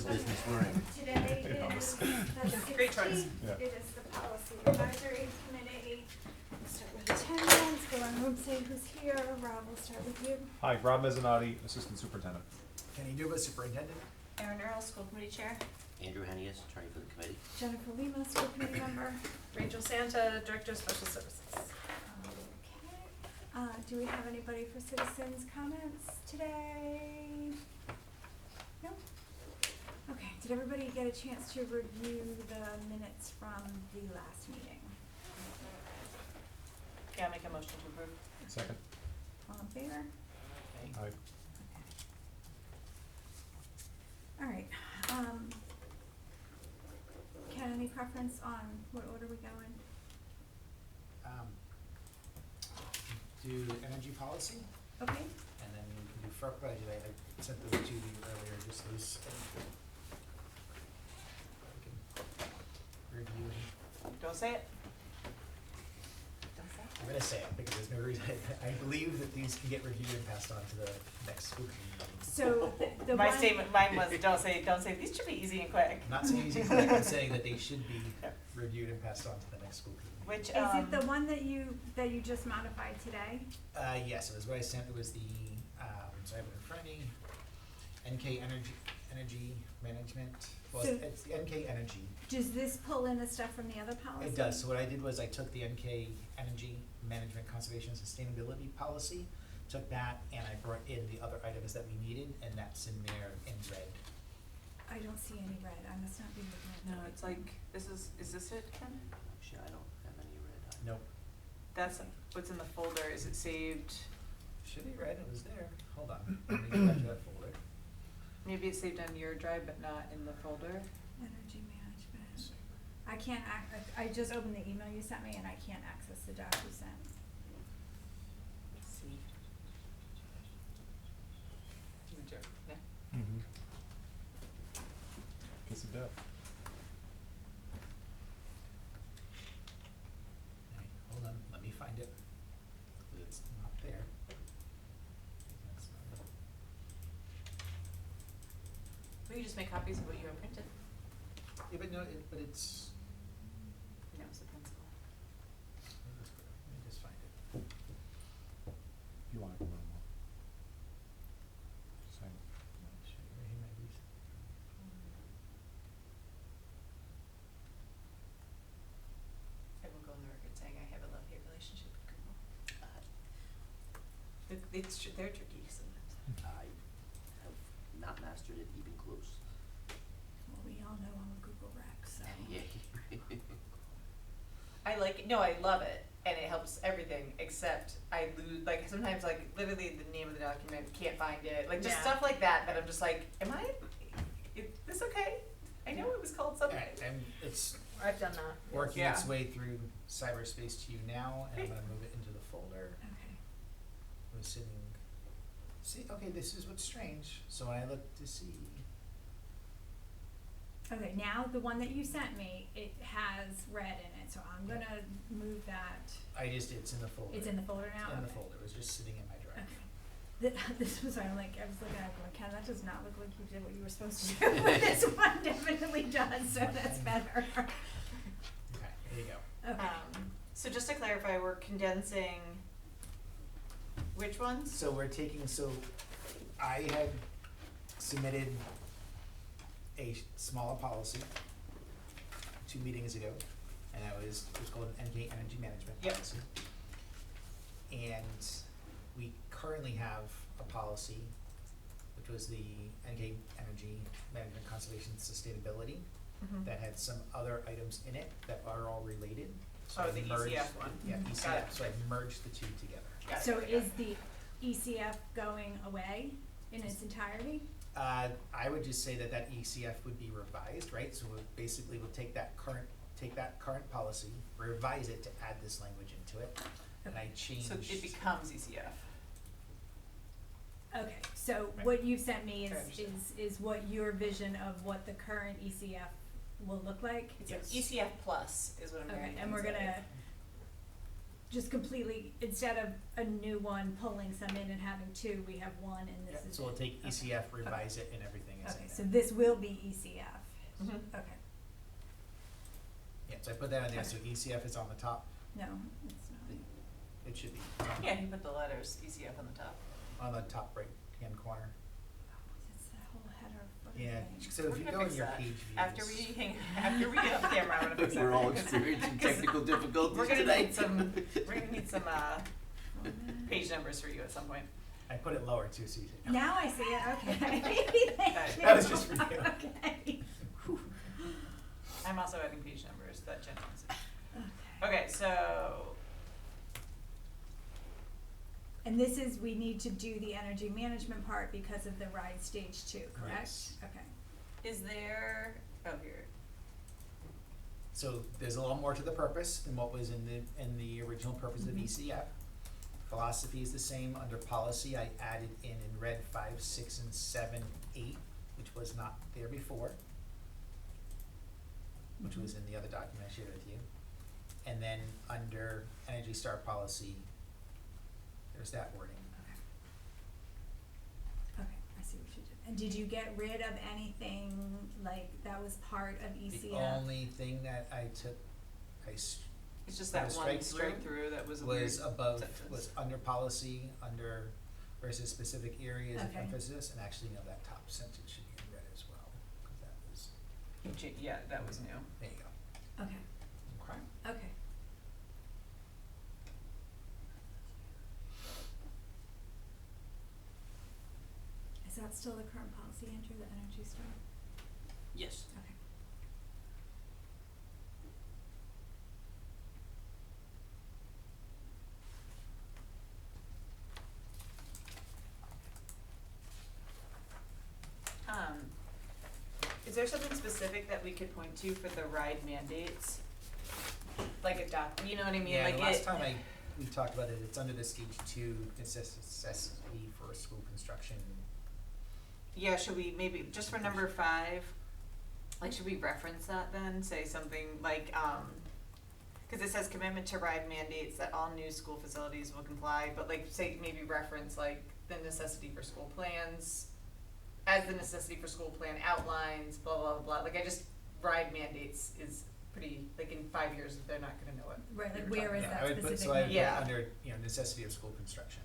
the business we're in. Today is the 16th. Great choice. Yeah. It is the Policy Advisory Committee. We'll start with attendance, go around the room, say who's here. Rob, we'll start with you. Hi, Rob Mezzanotte, Assistant Superintendent. Kenny Duba, Superintendent. Erin Earl, School Committee Chair. Andrew Hennius, attorney for the committee. Jennifer Lima, School Committee Member. Rachel Santa, Director of Special Services. Okay. Do we have anybody for citizens' comments today? No? Okay, did everybody get a chance to review the minutes from the last meeting? Yeah, I'll make a motion to approve. Second. All in favor? Aye. All right, Ken, any preference on what order we go in? Do energy policy, Okay, and then we can do FERC budget. I sent those to you earlier, just those. I can review them. Don't say it. Don't say I'm gonna say it because there's no reason, I believe that these can get reviewed and passed on to the next school committee meeting. so the it. one. My statement, mine was, don't say, these should be easy and quick. I'm not saying easy, I'm saying that they should be reviewed and passed on to the next school committee meeting. Which, Is it the one that you just modified today? Yes, it was what I sent, it was the, so I have it in front of me, energy management, well, So- it's the NK Energy. Does this pull in the stuff from the other policy? It does, so what I did was I took the NK Energy Management Conservation Sustainability Policy, took that, and I brought in the other items that we needed, and that's in there in red. I don't see any red, I must not be looking at. no, it's like, is this it, Ken? Actually, I don't have any red. Nope, That's what's in the folder. Is it saved? should be red, it was there, hold on, let me go back to that folder. Maybe it's saved on your drive, but not in the folder. Energy management. I can't I just opened the email you sent me and I can't access the doc you sent. Let's see. Yeah. Mm-hmm. Kiss of death. Alright, hold on, let me find it. It's not there. That's not it. We can just make copies of what you have printed. Yeah, but no, but it's, No, it's the principal. let me just find it. If you want to go a little more. Same. Let me show you right here, my recent. I will go on the record saying I have a love-hate relationship with Google. They're tricky sometimes. I have not mastered it even close. Well, we all know I'm a Google rec, so. Yeah. I like it. No, I love it, and it helps everything. Except I lose, like sometimes, like literally the name of the document, can't find it, like just Yeah. stuff like that. That I'm just like, is this okay? I know it was called something. Alright, and it's I've done that. working Yeah. its way through cyberspace to you now, and I'm Great. gonna move it into the folder. Okay. I was sitting, see, okay, this is what's strange, so when I look to see, Okay, now the one that you sent me, it has red in it, so I'm gonna move that. it's in the folder. It's in the folder now? It's in the Okay. folder, it was just sitting in my drive. Okay. This was, I'm like, I was looking at it going, Ken, that does not look like you did what you were supposed to do. This one definitely does, so that's better. Okay, there you go. Okay. So just to clarify, we're condensing which ones? So we're taking, so I had submitted a smaller policy 2 meetings ago, and it was called an NK Energy Management Yep. Policy. And we currently have a policy, which was the NK Energy Management Conservation Sustainability, Mhm. that had some other items in it that are all related. So Oh, I the merged- ECF one. Yeah, Mhm. Got ECF, it. so I merged the two together. Got it, So got it, is got it. the ECF going away in its entirety? I would just say that ECF would be revised, right? So we'll take that current policy, revise it to add this language into it, and I changed. So it becomes ECF. Okay, so Right. what you sent me I understand. is what your vision of what the current ECF will look like? It's Yes. an ECF plus is what I'm Okay, hearing. and we're gonna just completely, instead of a new one pulling some in and having two, we have one and this Yeah, is so we'll it. take Okay. ECF, revise it and everything I said Okay, that. so this will be ECF. Mhm. Okay, Yeah, so I put that in there, so ECF is on the top, no, it's not. it should be Yeah, he put the letters ECF on the top. on the top right hand corner. It's that whole header footer Yeah, thing. so if We're you gonna go in fix your that. page views. After we get off camera, I'm gonna fix that. We're all 'cause- experiencing 'cause technical difficulties We're gonna tonight. need some, we're gonna need some, Format. page numbers for you at some point. I put it lower too, so you see. Now I see it, okay. Thank you. That was just for you. Okay. I'm also adding page numbers that Jen wants. Okay. Okay, so, And this is, we need to do the energy management part because of the RIDE stage 2, correct? Yes. Okay. is there, oh, here, So there's a little more to the purpose than what was in the original purpose of Mhm. ECF. Philosophy is the same. Under policy, I added in red 5, 6, and 7, 8, which was not there before, which was in the other document I shared with you. And then under Energy Star policy, there's that wording. Okay, I see what you did. And did you get rid of anything like that was part of ECF? The only thing that I took, it's just Put a that one strike straight through through that was a weird was above, sentence. was under policy, under versus specific areas of Okay. emphasis, and actually, no, that top sentence should be in red as well, cause that was, Yeah, that was new. there you go. Okay, Okay. okay. Is that still the current policy, Andrew, the Energy Star? Yes. Okay. Is there something specific that we could point to for the RIDE mandates? Like a you know what I mean? Yeah, Like the last it- time we talked about it, it's under the stage 2 necessity for school construction. Yeah, should we maybe, just for number 5, like, should we reference that then? Say something like, cause it says commitment to RIDE mandates that all new school facilities will comply, but like, say, maybe reference like the necessity for school plans, as the necessity for school plan outlines, blah, blah, blah, like I just, RIDE mandates is pretty, like in 5 years, they're not gonna know it. Right, like we were where is talking- that I would put, specific? so I would put Yeah. under, necessity of school construction,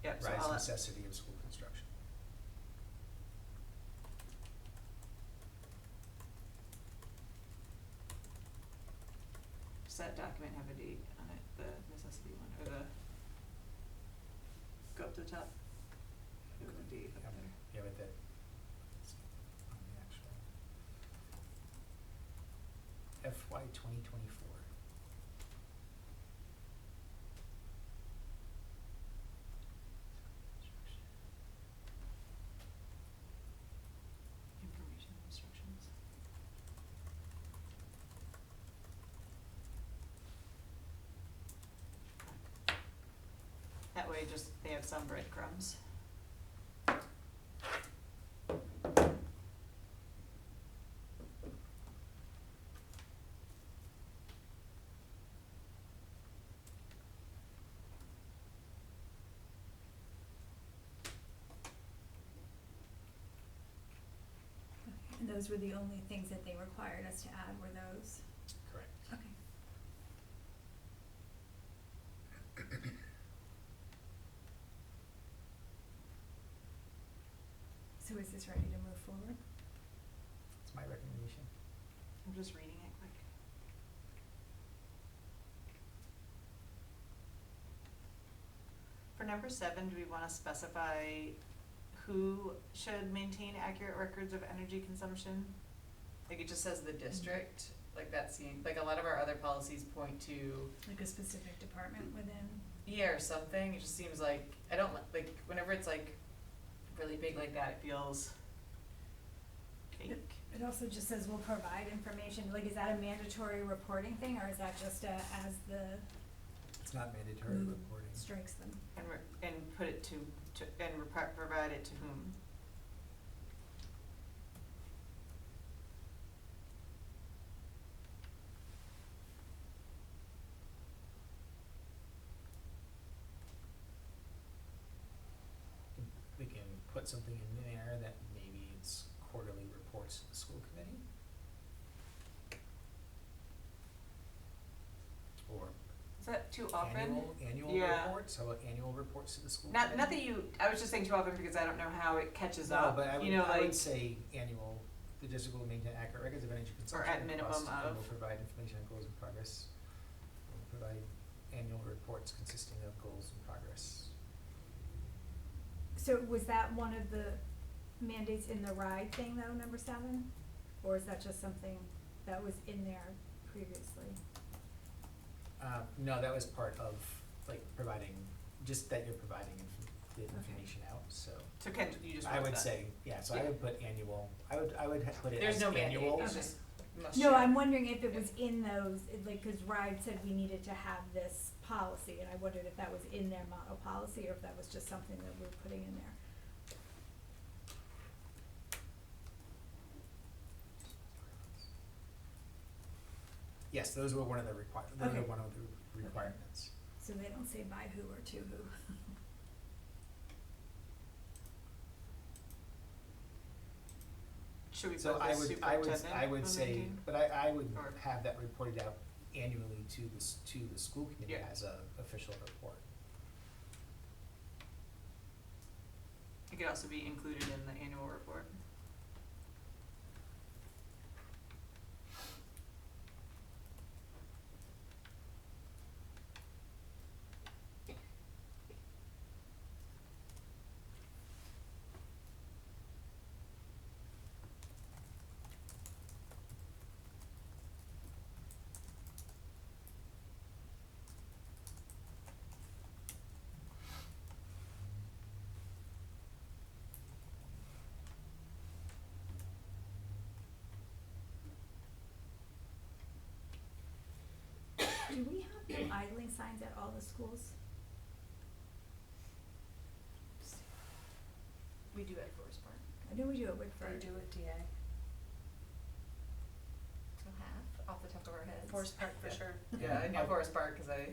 Yep, so rise I'll, necessity of school construction. does that document have a date on it, the necessity one, or the, go up to the top? There was a date up there. Yeah, but that, it's on the actual FY 2024. Information instructions. That way just, they have some breadcrumbs. Okay, and those were the only things that they required us to add, were those? Correct. Okay. So is this ready to move forward? That's my recommendation. I'm just reading it quick. For number 7, do we wanna specify who should maintain accurate records of energy consumption? Like it just says the district, like that seems, like a lot of our other policies point to, Like a specific department within? yeah, or something, it just seems like, I don't like, whenever it's like really big like that, it feels fake. It also just says we'll provide information, like is that a mandatory reporting thing, or is that just as the It's not mandatory glue reporting. strikes them? And put it to provide it to whom? We can put something in there that maybe it's Is that too often? Annual Yeah. reports, how about annual reports to the school Not committee? that you, I was just saying too often because I don't know how it catches No, up, but I would, you know, I like, would say annual, the district will maintain accurate records of energy consumption at and minimum costs, and of. will provide information on goals and progress. Will provide annual reports consisting of goals and progress. So was that one of the mandates in the RIDE thing though, number 7? Or is that just something that was in there previously? No, that was part of, like, providing, just that you're providing the Okay. information out, so. So Ken, you just I wrote would that. say, yeah, so I Yeah. would put annual, I would put it There's as no mandate, annual. it's Okay. just must No, share. I'm wondering if it was in those, like, cause RIDE said we needed to have this policy, and I wondered if that was in their model policy, or if that was just something that we're putting in there. Yes, those were one of the Okay. requirements. So they don't say by who or to who. Should we So put I the would, superintendent? I would on the say, team? but I would Or- have that reported out annually to the school committee Yeah. as a official report. It could also be included in the annual report. Do we have no idling signs at all the schools? We do at Forest Park. I know we do at Wickford. They do at DA. So half off the top of our heads. Forest Park for Yeah. sure. Yeah, I know Forest Park, cause I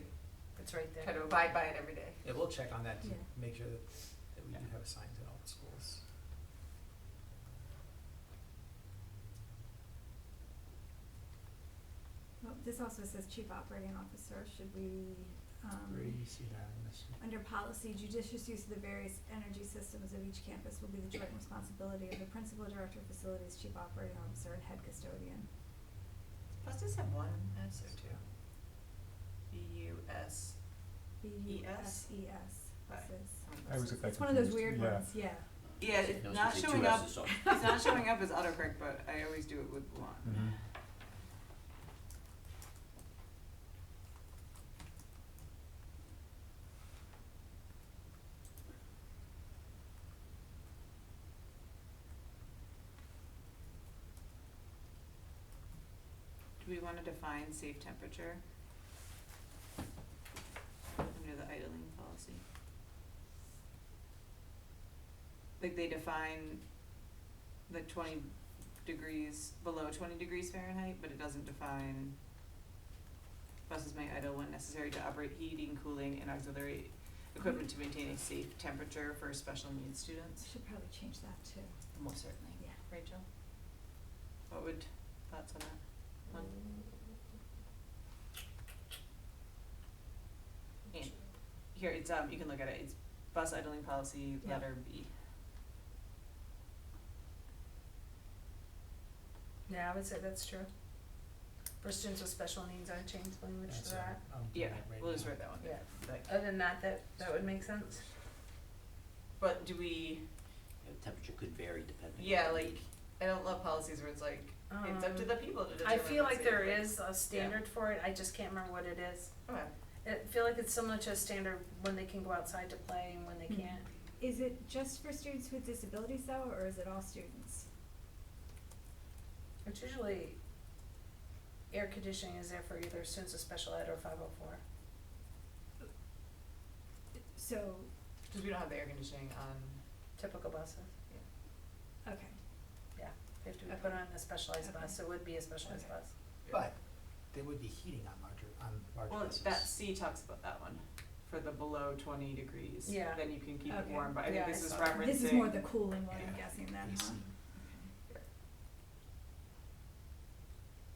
It's right there. try to abide by it every day. Yeah, we'll check on that to Yeah. make sure that we do have signs in all the schools. Well, this also says chief operating officer, should we, Where do you see that in this? under policy, judicious use of the various energy systems of each campus will be the joint responsibility of the principal, director of facilities, chief operating officer, and head custodian. Must just have one S or two. B-U-S. B-U-S-E-S, Right. this is. I always get that It's one of those confused, weird yeah. ones, yeah. Yeah, It it's knows not to say showing two up, S's, so- it's not showing up as autocorrect, but I always do it with one. Mhm. Do we wanna define safe temperature? Under the idling policy. Like they define the 20 degrees, below 20 degrees Fahrenheit, but it doesn't define buses may idle when necessary to operate heating, cooling, and auxiliary equipment to maintain a safe temperature for special needs students. Should probably change that too. Most certainly. Yeah. Rachel? What would, thoughts on that one? And here, it's, you can look at it, it's bus idling policy, Yeah. letter B. Yeah, I would say that's true. For students with special needs, I'd change language That's to that. I'm doing Yeah, it right we'll just now. write that one. Yeah. Like, Other than that, that would make sense. but do we, Yeah, temperature could vary depending on yeah, the like, need. I don't love policies where it's like, it's up to the people to determine I feel what's like there safe, is a standard for it, I just can't remember what it is. Okay. I feel like it's similar to a standard when they can go outside to play and when they Hmm. can't. Is it just for students with disabilities though, or is it all students? It's usually air conditioning is there for either students with special ed or 504. So, Cause we don't have the air conditioning on, Typical buses, okay, yeah. They have to be Okay. put on a specialized Okay. bus, so it would be a specialized Okay. bus. But there would be heating on larger well, buses. that C talks about that one, for the below 20 degrees. Yeah. Then you can keep it Okay. warm, but I Yeah, think I this is saw that. referencing. this is more the cooling one, I'm Yeah. guessing then, huh?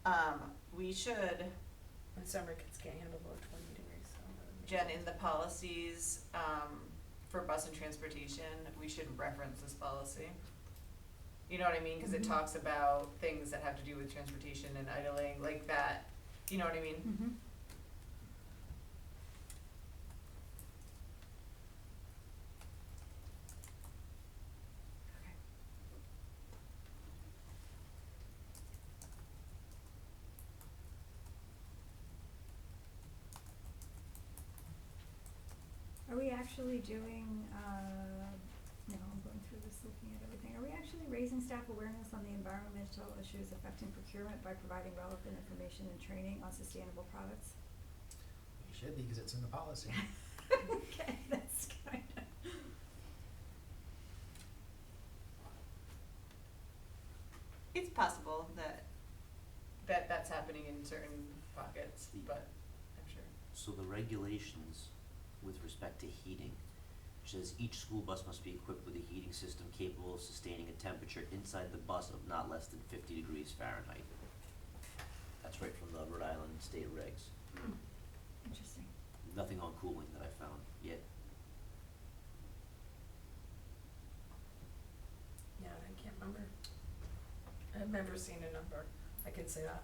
AC. We should, And summer kids can't handle below 20 degrees. Jen, in the policies, for bus and transportation, we should reference this policy. You know what I mean? Cause it Mhm. talks about things that have to do with transportation and idling, like that, you know what I mean? Mm-hmm. Okay. Are we actually doing, no, I'm going through this, looking at everything. Are we actually raising staff awareness on the environmental issues affecting procurement by providing relevant information and training on sustainable products? You should be, because it's in the policy. Okay, that's kinda. It's possible that that's happening in certain pockets, but I'm sure. So the regulations with respect to heating, which says each school bus must be equipped with a heating system capable of sustaining a temperature inside the bus of not less than 50 degrees Fahrenheit. That's right from the Rhode Island state regs. Interesting. Nothing on cooling that I found yet. Yeah, I can't remember. I've never seen a number, I can say that.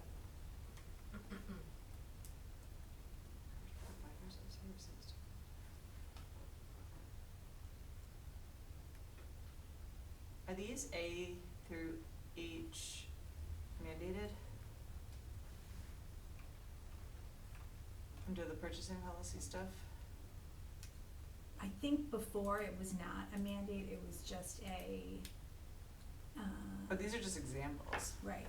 Are these A through H mandated? Under the purchasing policy stuff? I think before it was not a mandate, it was just a, But these are just examples. right.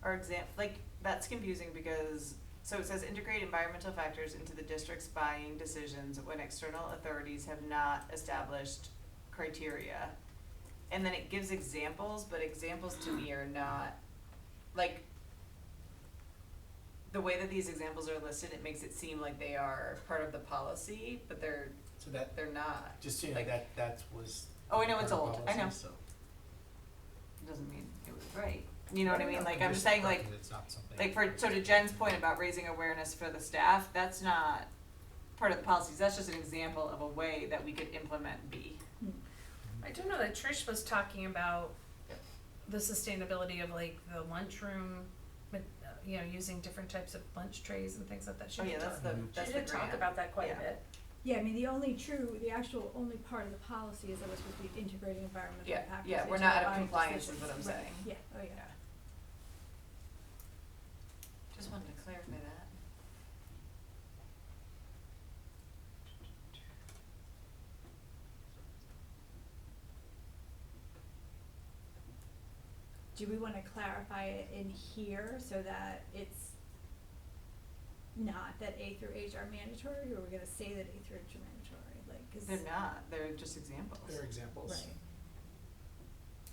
Or like, that's confusing because, so it says integrate environmental factors into the district's buying decisions when external authorities have not established criteria. And then it gives examples, but examples to me are not, like, the way that these examples are listed, it makes it seem like they are part of the policy, but they're So that, not. just so you know, Like- that was. Oh, I know part it's of old. I policy, know. so. Doesn't mean it was right. You know what I mean? Like, I'm I'm just saying, like, correcting that it's not something. like so to Jen's point about raising awareness for the staff, that's not part of the policies, that's just an example of a way that we could implement B. I do know that Trish was talking about the sustainability of like the lunchroom, you know, using different types of lunch trays and things like that. She Oh did yeah, that's talk- the, Mhm. that's She the did talk grant. about that quite a Yeah. bit. Yeah, I mean, the actual only part of the policy is that we're supposed to be integrating environmental Yeah, factors yeah, we're into not our out of buying compliance is decisions. what I'm Right. saying. Yeah, oh yeah. Yeah. Just wanted to clarify that. Do we wanna clarify it in here so that it's not that A through H are mandatory, or we're gonna say that A through H are mandatory, like, 'cause. They're not, they're just examples. They're examples. Right.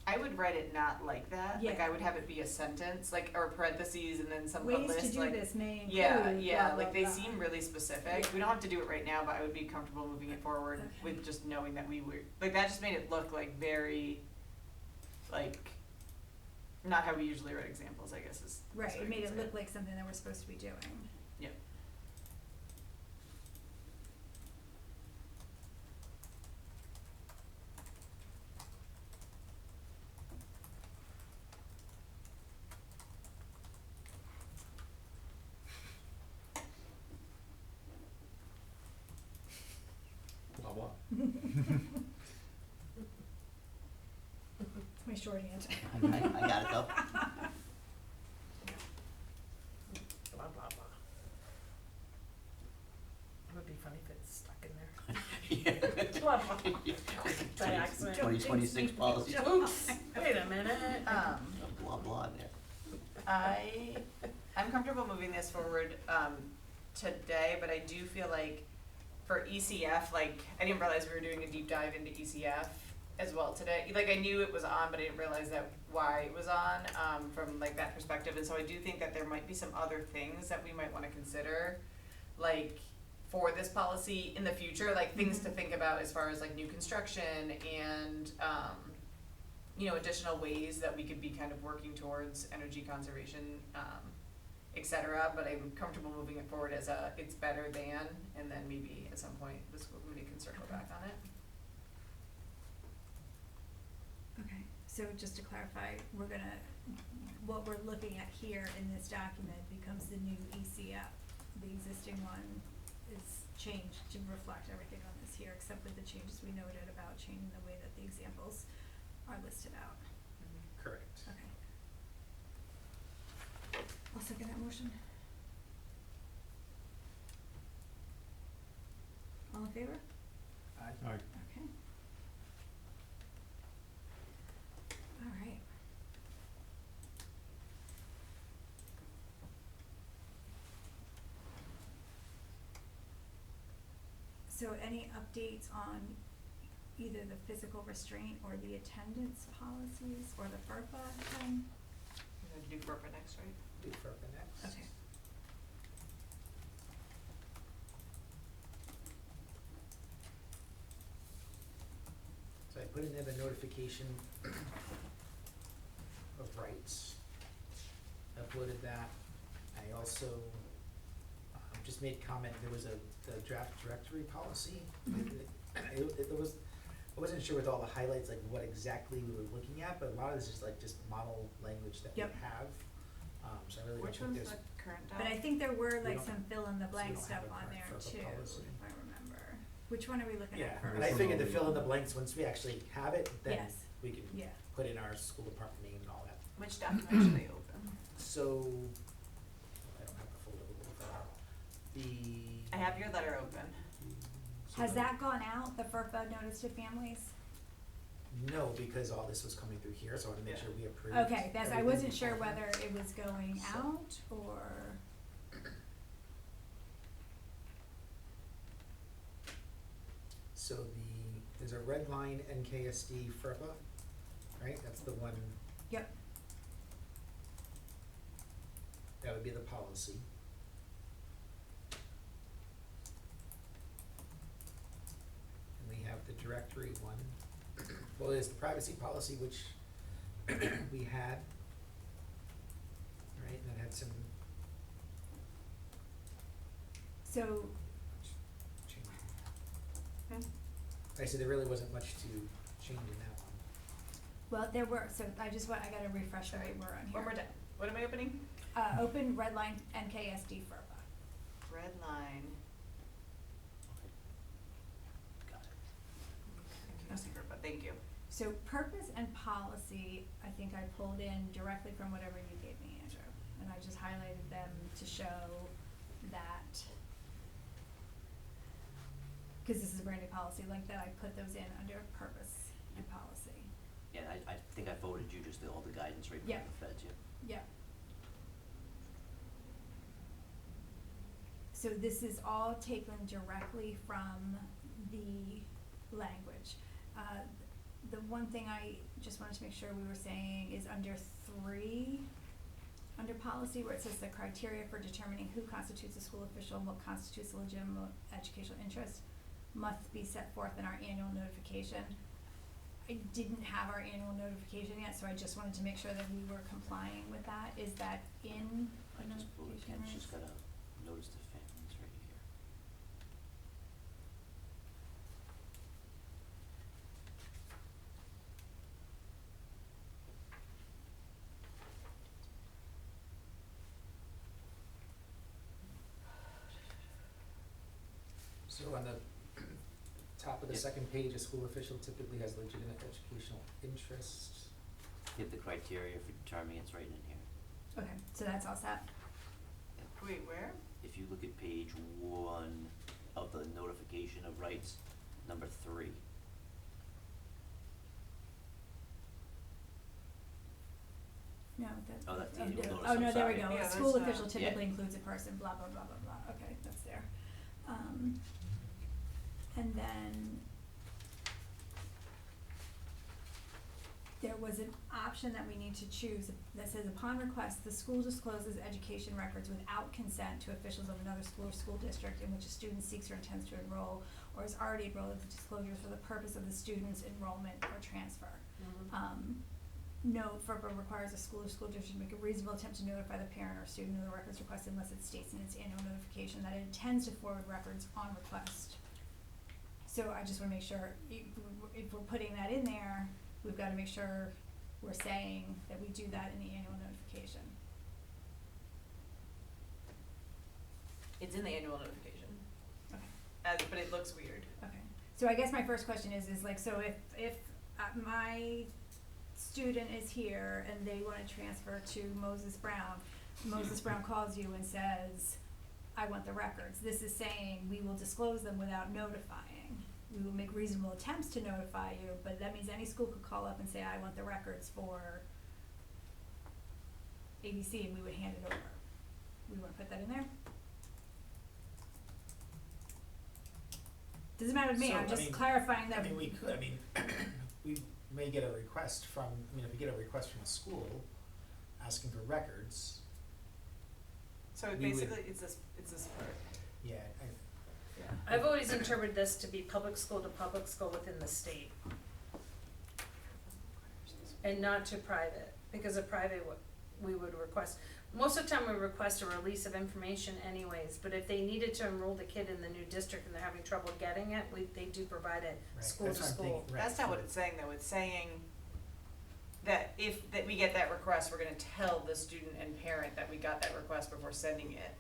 I would write it not like that, like Yeah. I would have it be a sentence, like, or parentheses and then some, a Ways to list, do like. this may include Yeah, blah, yeah, blah, like they blah. seem really specific, Yeah. we don't have to do it right now, but I would be comfortable moving it forward Okay. with just knowing that we were, like, that just made it look like very, like, not how we usually write examples, I guess is. Right, what I it made can it say. look like something that we're supposed to be doing. Yep. Blah, blah. It's my shorthand. I got it though. Blah, blah, blah. It would be funny if it's stuck in there. Yeah. Blah, blah. By accident. 2026 policies. Oops, wait a minute. Blah, blah in there. I'm comfortable moving this forward, today, but I do feel like for ECF, like, I didn't realize we were doing a deep dive into ECF as well today. Like, I knew it was on, but I didn't realize that why it was on, from like that perspective, and so I do think that there might be some other things that we might wanna consider, like, for this policy in the future, like, things to think about as far as like new construction and, additional ways that we could be kind of working towards energy conservation, et cetera, but I'm comfortable moving it forward as it's better than, and then maybe at some point the school committee can circle back on it. Okay, so just to clarify, what we're looking at here in this document becomes the new ECF. The existing one is changed to reflect everything on this here, except with the changes we noted about changing the way that the examples are listed out. Correct. Okay. I'll second that motion. All in favor? Aye. Alright, Okay. All right. So any updates on either the physical restraint or the attendance policies or the FERPA thing? We're going to do FERPA next, right? Do FERPA next. Okay. So I put in there the notification of rights, uploaded that. I also just made comment, there was the draft directory policy. It was, I wasn't sure with all the highlights, like what exactly we were looking at, but a lot of this is like just model language that we Yep. have. So I really don't Which think one's there's. the current doc? But I think there were We like don't some fill in the blank don't stuff have a on current there FERPA too, policy. if I remember. Which one are we looking Yeah, at first? and I figured to fill in the blanks, once we actually have it, then Yes. we can Yeah. put in our school department name and all that. Which document should they open? So, I don't have the folder with that. I have your letter open. Has that gone out, the FERPA notice to families? No, because all this was coming through here, so I wanna make Yeah. sure we approved. Okay, that's, I everything wasn't sure before. whether it was going So- out or, So there's a red line NKSD FERPA, right, that's the one. yep, That would be the policy. And we have the directory one. Well, there's the privacy policy, which we had. Right, and that had some so, change. Hmm? I said there really wasn't much to change in that one. well, there were, so I gotta refresh where we were on here. One more time. What am I opening? Open red line NKSD FERPA. Red line. Got it. NKSD FERPA. Thank you. So purpose and policy, I think I pulled in directly from whatever you gave me, Andrew, and I just highlighted them to show that, cause this is a brand new policy, like that, I put those in under purpose and policy. Yeah, I think I voted you just all the guidance right from Yeah. the feds, yeah. Yep. So this is all taken directly from the language. The one thing I just wanted to make sure we were saying is under 3, under policy where it says the criteria for determining who constitutes a school official and what constitutes a legitimate educational interest must be set forth in our annual notification. I didn't have our annual notification yet, so I just wanted to make sure that we were complying with that. Is that in the I just voted, notification? Ken's just got a notice to families right here. So on the top of the Yep. second page, a school official typically has legitimate educational interest. Hit the criteria for determining it's right in here. Okay, so that's all set. Wait, where? If you look at page 1 of the notification of rights, number 3. No, that. Oh, that's the oh, annual no. notice, Oh, I'm no, there we sorry. go. Yeah, A school that's, official yeah. typically includes a person, blah, blah, blah, blah, blah. Okay, that's there. And then there was an option that we need to choose that says upon request, the school discloses education records without consent to officials of another school or school district in which a student seeks or intends to enroll or is already enrolled in the disclosures for the purpose of the student's enrollment or transfer. No, FERPA requires a school or school district to make a reasonable attempt to notify the parent or student of the records requested unless it states in its annual notification that it intends to forward records on request. So I just wanna make sure, if we're putting that in there, we've gotta make sure we're saying that we do that in the annual notification. It's in the annual notification, Okay. but it looks weird. Okay, so I guess my first question is like, so if my student is here and they wanna transfer to Moses Brown calls you and says, I want the records, this is saying we will disclose them without notifying. We will make reasonable attempts to notify you, but that means any school could call up and say, I want the records for ABC, and we would hand it over. We wanna put that in there? Doesn't matter to me, So, I'm I just mean- clarifying that. I mean, we could, I mean, we may get a request from, I mean, if we get a request from a school asking for records, So We would- basically, it's this part. yeah, Yeah. I've always interpreted this to be public school to public school within the state. And not to private, because a private we would request, most of the time we request a release of information anyways, but if they needed to enroll the kid in the new district and they're having trouble getting it, they do provide it right, school that's to what I'm school. thinking, right. That's not what it's saying though, it's saying that that we get that request, we're gonna tell the student and parent that we got that request before sending it.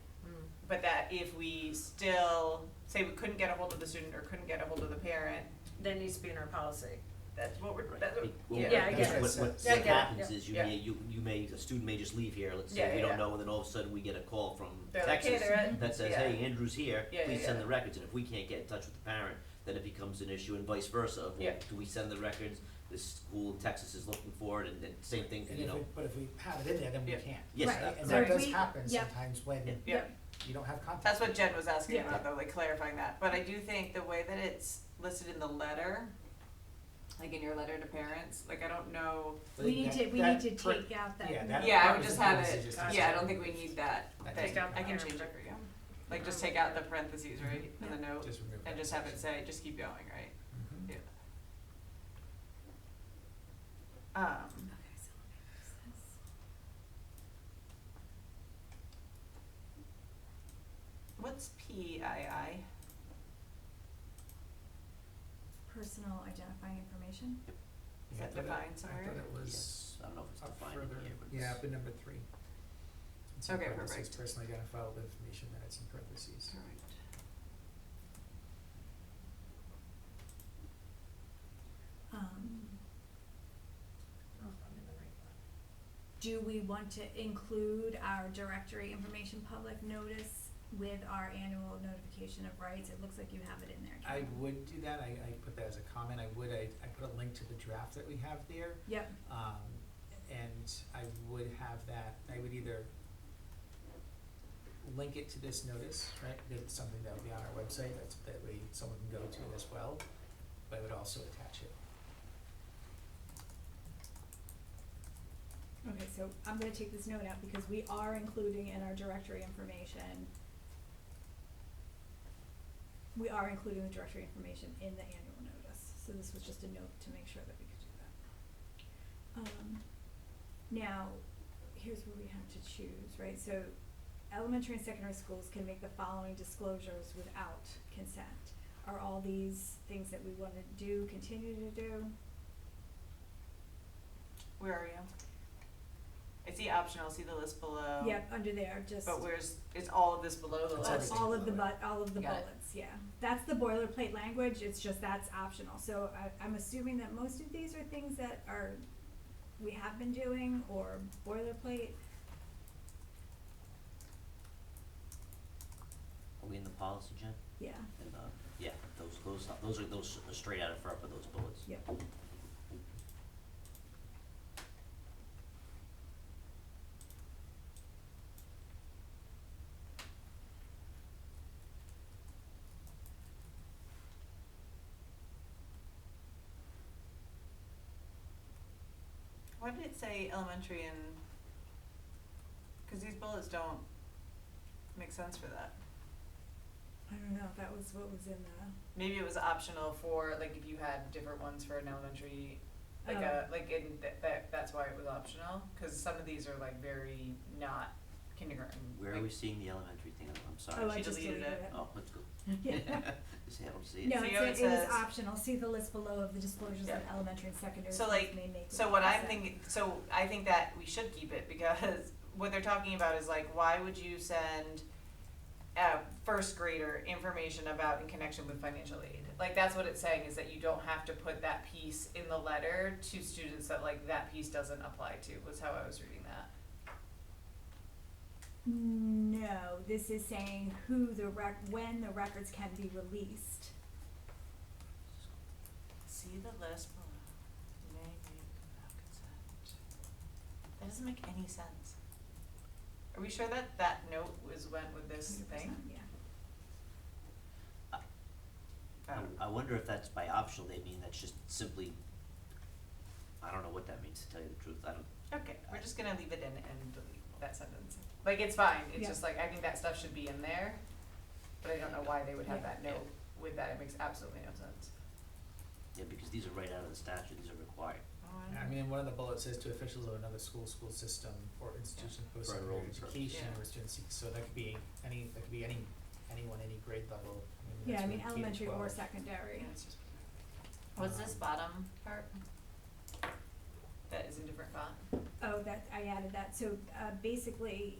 But that if we still, say we couldn't get a hold of the student or couldn't get a hold of the parent, That needs to be in our policy. that's what we're, Right. that's what, Well, yeah. Yeah, I That's get it. what it What says. Yeah, I what get it, happens yeah. is Yeah. a student may just leave here, let's Yeah, say, we yeah, don't yeah. know, and then all of a sudden we get a call from They're like, Texas hey, they're at, that says, yeah. hey, Andrew's here, Yeah, please yeah, send yeah. the records, and if we can't get in touch with the parent, then it becomes an issue, and vice versa, of, well, Yeah. do we send the records, this school in Texas is looking for it, and then same thing, And you if know. but if we have it in there, then we Yeah. can't. Yes, Right. Right, and So that if does we- happen yep. sometimes when Yeah. Yeah. you don't have contact. That's what Jen was asking Yeah. about though, like clarifying that, but I do think the way that it's listed in the letter, like in your letter to parents, like I don't know, But We need that- to, we that need to per- take out that. yeah, that- yeah, I that would was just the have policy, it, just Gotcha. yeah, I don't think we need that, That thing. Take out the I can parent change it record. for you. Like just take out the parentheses, right, in the note, Just remove that and just have it section. say, just keep going, right? Mhm. Yeah. Okay, so let me fix this. What's PII? Personal identifying information. Is Yeah, that I thought it- defined somewhere? I thought it was Yes, I don't know if it's up defined in further, here, but yeah, it's- up in number 3. It's Okay, in parentheses, perfect. personally identifiable information, then it's in parentheses. Alright. Oh, I'm in the right one. Do we want to include our directory information public notice with our annual notification of rights? It looks like you have it in there, I Jen. would do that, I put that as a comment, I put a link to the draft that we have there. Yep, And I would have that, I would either link it to this notice, right, that's something that would be on our website, that way someone can go to it as well, but I would also attach it. okay, so I'm gonna take this note out because we are including in our directory information. We are including the directory information in the annual notice, so this was just a note to make sure that we could do that. Now, here's where we have to choose, right, so elementary and secondary schools can make the following disclosures without consent. Are all these things that we wanna do, continue to do? Where are you? I see optional, see the list below. Yep, under there, just. But is all of this below the It's list? everything. All of the below it. all of the Got it. bullets, yeah. That's the boilerplate language, it's just that's optional. So I'm assuming that most of these are things that we have been doing or boilerplate. Are we in the policy, Jen? Yeah, And, yeah, those are straight out of FERPA, those bullets. yep. Why did it say elementary and, cause these bullets don't make sense for that. I don't know if that was what was in the, Maybe it was optional for, like, if you had different ones for an elementary, like Oh. like in, that's why it was optional, cause some of these are like very not kindergarten. Where are we seeing the elementary thing? I'm sorry. oh, I She just deleted deleted it. it. Oh, let's go. Yeah. See, I don't see it. No, See how it it was says- optional, see the list below of the disclosures Yeah. that elementary and secondary So, schools like, may make. So with what I'm consent. thinking, so I think that we should keep it, because what they're talking about is like, why would you send a first grader information about in connection with financial aid? Like, that's what it's saying, is that you don't have to put that piece in the letter to students that like that piece doesn't apply to, was how I was reading that. No, this is saying who the when the records can be released. See the list below, may be without consent. That doesn't make any sense. Are we sure that that note went with this 100%, thing? yeah. I wonder if that's by optional, they mean that's just simply, I don't know what that means, to tell you the truth, I don't. Okay, we're just gonna leave it in and delete that sentence. Like, it's fine, it's Yeah. just like, I think that stuff should be in there, but I don't know why they would have Yeah. that note with that, it makes absolutely no sense. Yeah, because these are right out of the statute, these are required. I mean, one of the bullets says to officials of another school, school system, or institution For post-secondary enrollment purposes. education, Yeah. or student seek, so that could be anyone, any grade level. Yeah, I that's mean, really K to elementary or 12. secondary. Yeah, it's just. What's this bottom part? That is in different font? Oh, that, I added that, so, basically,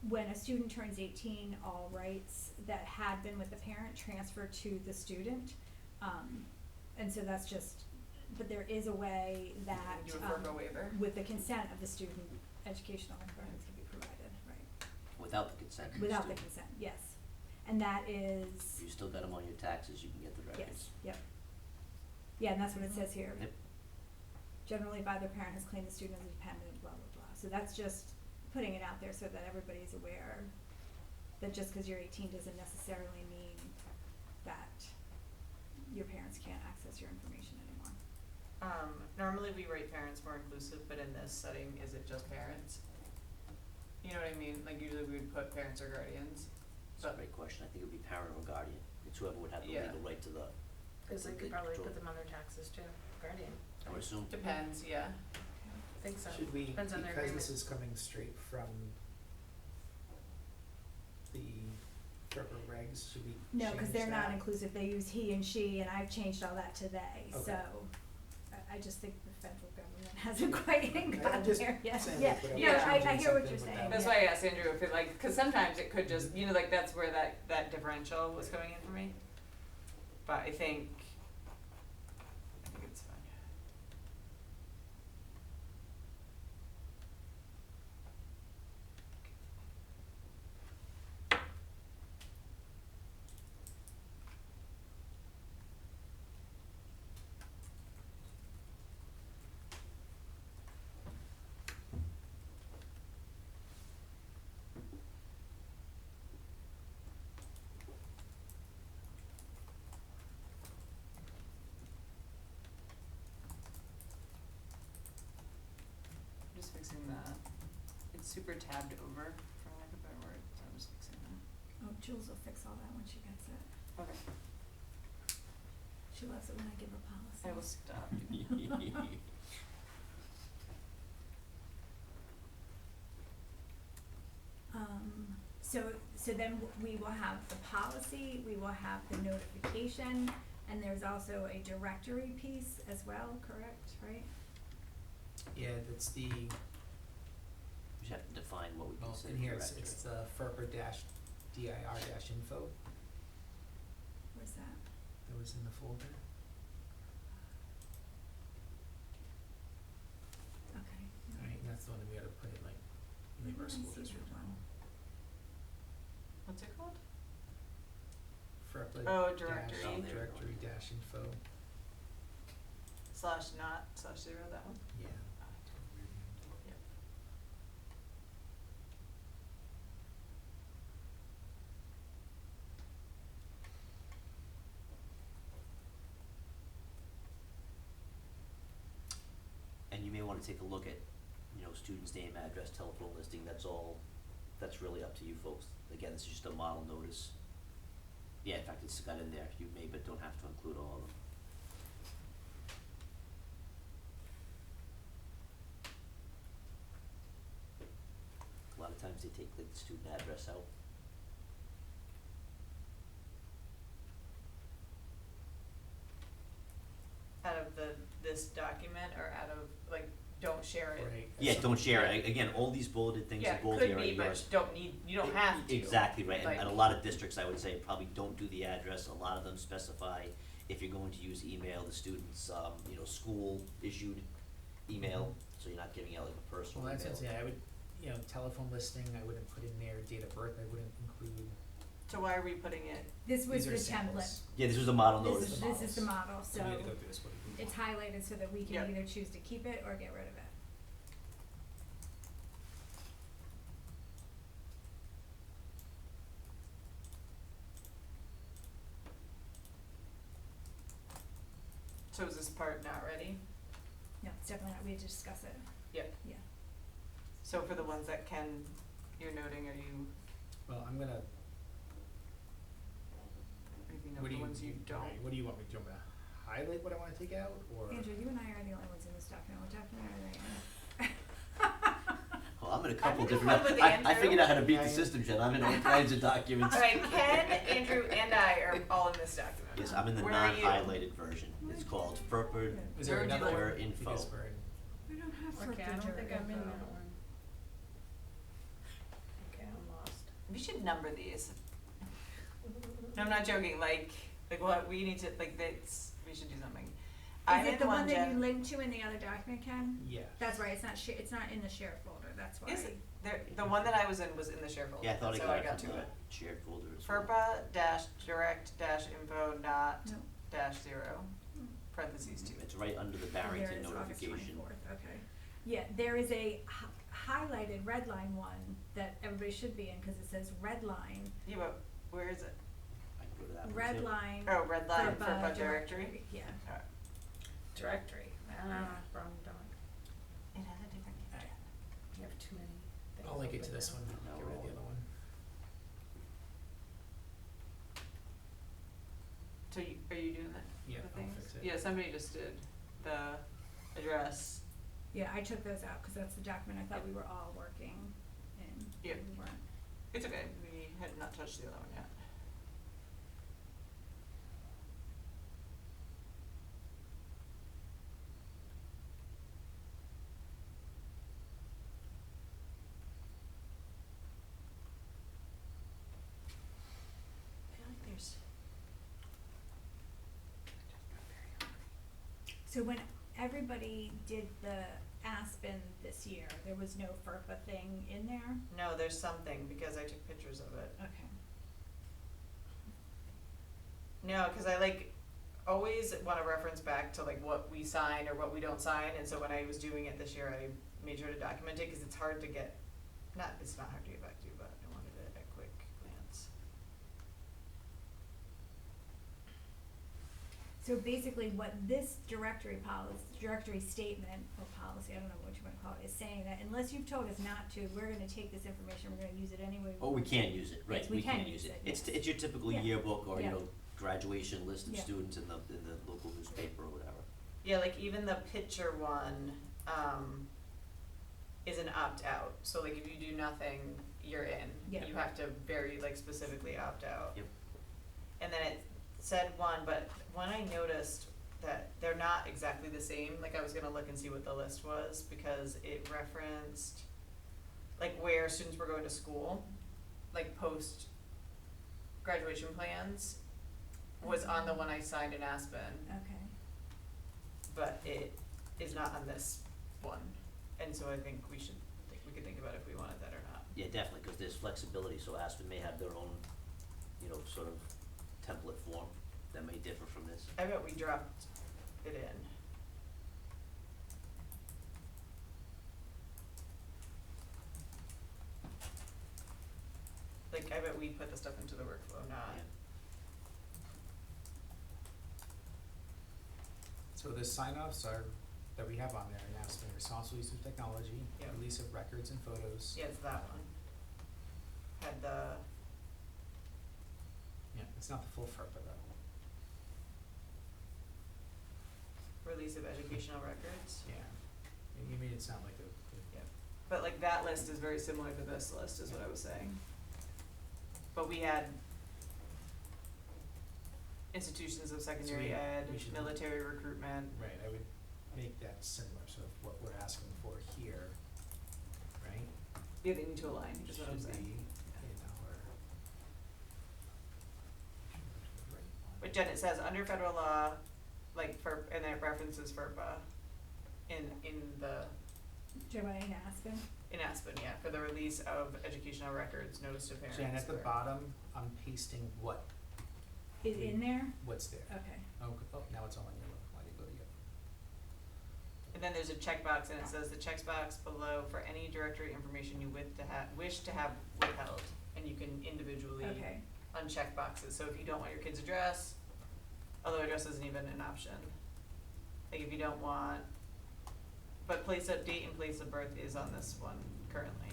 when a student turns 18, all rights that had been with the parent transfer to the student. And so that's just, but there is a way that, Do a FERPA waiver? with the consent of the student, educational requirements can be provided, right? Without the consent of the Without the student. consent, yes. And that is, You still got them on your taxes, you can get the records. yes, yep. Yeah, and that's what it says here. Yep. Generally, if either parent has claimed the student as a dependent, blah, blah, blah. So that's just putting it out there so that everybody's aware that just because you're 18 doesn't necessarily mean that your parents can't access your information anymore. Normally we rate parents more inclusive, but in this setting, is it just parents? You know what I mean? Like, usually we would put parents or guardians. It's a great question, I think it would be parent or guardian, it's whoever would have the Yeah. legal right to the. Cause they the could probably control. put them on their taxes too, guardian, I would assume. Depends, yeah. I think so, Should we, depends on their because agreement. this is coming straight from the FERPA regs, should we No, because they're change not that? inclusive, they use he and she, and I've changed all that to they, Okay. so I just think the federal government hasn't quite I'm got just there yet. saying, Yeah, like, without no, I changing hear what something you're saying, without- That's yeah. why I asked Andrew if it like, cause sometimes it could just, you know, like that's where that differential was coming in for me. But I think it's fine. I'm just fixing the, it's super tabbed over, for lack of a better word, so I'm just fixing that. Oh, Jules will fix all that when she gets it. Okay. She loves it when I give her policy. I will stop doing that. So then we will have the policy, we will have the notification, and there's also a directory piece as well, correct, right? Yeah, that's the, We just have to define what we well, consider in here, directory. it's the FERPA DIR info Where's that? that was in the folder. Okay. Right, and that's the one that we gotta put in like, Where name our did I school see district. that one? What's it called? FERPA Oh, dash, directory. Oh, there we go. directory dash info, /0, that one? yeah. Yep. And you may wanna take a look at, you know, student's name, address, telephone listing, that's all that's really up to you folks. Again, this is just a model notice. Yeah, in fact, it's got in there, you may but don't have to include all of them. A lot of times they take like the student address out. Out of this document or out of, like, don't share it? Right. Yeah, don't share it. Again, all these bulleted things Yeah, are bold could here are be, yours. but you don't have to. Exactly right, Like- and a lot of districts, I would say, probably don't do the address, a lot of them specify if you're going to use email, the student's, school issued email, so you're not giving out like a personal Well, email. that's it, I would, telephone listing, I wouldn't put in there date of birth, I wouldn't include. So why are we putting it? This was These the are template. samples. Yeah, this was a model This notice. is, this is the model, so we had to go through this, what do you it's highlighted so that we can Yep. either choose to keep it or get rid of it. So is this part not ready? No, it's definitely not, we had to discuss it. Yep. Yeah. So for the ones that you're noting, are you, Well, I'm gonna, maybe what note do the you, ones you don't? right, what do you want me to do, I'm gonna highlight what I wanna take out, or? Andrew, you and I are the only ones in this document, what document are they in? Well, I'm in a couple having different, fun with I Andrew. figured out how to beat Yeah, the yeah. system, Jen, I'm in all kinds of documents. Alright, Ken, Andrew, and I are all in this document. Yes, I'm in the Where are you? non-highlighted version, it's called FERPA. Is there Where would you another? like- info. Because we're in- We don't have Okay, I don't think I'm in info. that one. Okay, I'm lost. We should number these. No, I'm not joking, like what, we need to, like, we should do something. I'm Is it in the one that Jen. you linked to in the other document, Ken? Yeah. That's right, it's not in the shared folder, that's why. Is it? The one that I was in was in the share folder. Yeah, I thought I That's got how it got from to the it. shared folder as well. FERPA direct info not No. -0 parentheses 2. It's right under the There Barrington it is, August notification. 24th, okay. Yeah, there is a highlighted red line one that everybody should be in, cause it says red line, Yeah, but where is it? I can go to that one red too. line. Oh, red line FERPA FERPA directory. Yeah. Alright. Directory, wrong doc. It has a different. Alright. You have too many things. I'll link it to open this now. one, No, get rid of the other one. So are you doing that? Yeah, the I'll things? fix it. Yeah, somebody just did the address. Yeah, I took those out, cause that's the document I thought we were all working in. Yeah. We weren't. It's okay, we had not touched the other one yet. I feel like there's. So when everybody did the Aspen this year, there was no FERPA thing in there? No, there's something because I took pictures of it. Okay. No, cause I always wanna reference back to what we sign or what we don't sign, and so when I was doing it this year, I made sure to document it, cause it's hard to get, it's not hard to get back to, but I wanted it at quick glance. So basically what this directory statement or policy, I don't know what you wanna call it, is saying that unless you've told us not to, we're gonna take this information, we're gonna use it anyway. Oh, we can use it, right, Yes, we can use it. yes. It's your typical Yeah. yearbook or, Yeah. graduation list of Yeah. students in the local newspaper or whatever. Yeah, even the picture one, is an opt-out, so if you do nothing, you're in. Yeah. You have to very specifically opt out. Yep. And then it said one, but when I noticed that they're not exactly the same, I was gonna look and see what the list was, because it referenced, where students were going to school, post graduation plans, was on the one I signed in Aspen, Okay. but it is not on this one, and so I think we could think about if we wanted that or not. Yeah, definitely, cause there's flexibility, so Aspen may have their own, sort of template form that may differ from this. I bet we dropped it in. I bet we put the stuff into the workflow, not. Yeah. So the sign-offs that we have on there in Aspen, responsible use of technology, Yep. release of records and photos. Yeah, it's that one. had the, Yeah, it's not the full FERPA though. release of educational records. Yeah. You mean it's not like But like that list is very similar to this list, is what I was saying. But we had institutions of secondary ed, we should- military recruitment. right, I would make that similar, so if what we're asking for here, right? Yeah, they need to align, is what I'm should be saying. in our. But Jen, it says under federal law, like for, and then it references FERPA in the, Do you want in Aspen? in Aspen, yeah, for the release of educational records, notice to parents. Jan, at the for- bottom, I'm pasting Is in there? what's there. Okay. Oh, now it's all in yellow, why did it go to yellow? And then there's a checkbox and it says the checkbox below for any directory information you wish to have withheld. And you can individually Okay. uncheck boxes, so if you don't want your kid's address, although address isn't even an option. Like if you don't want, but date and place of birth is on this one currently.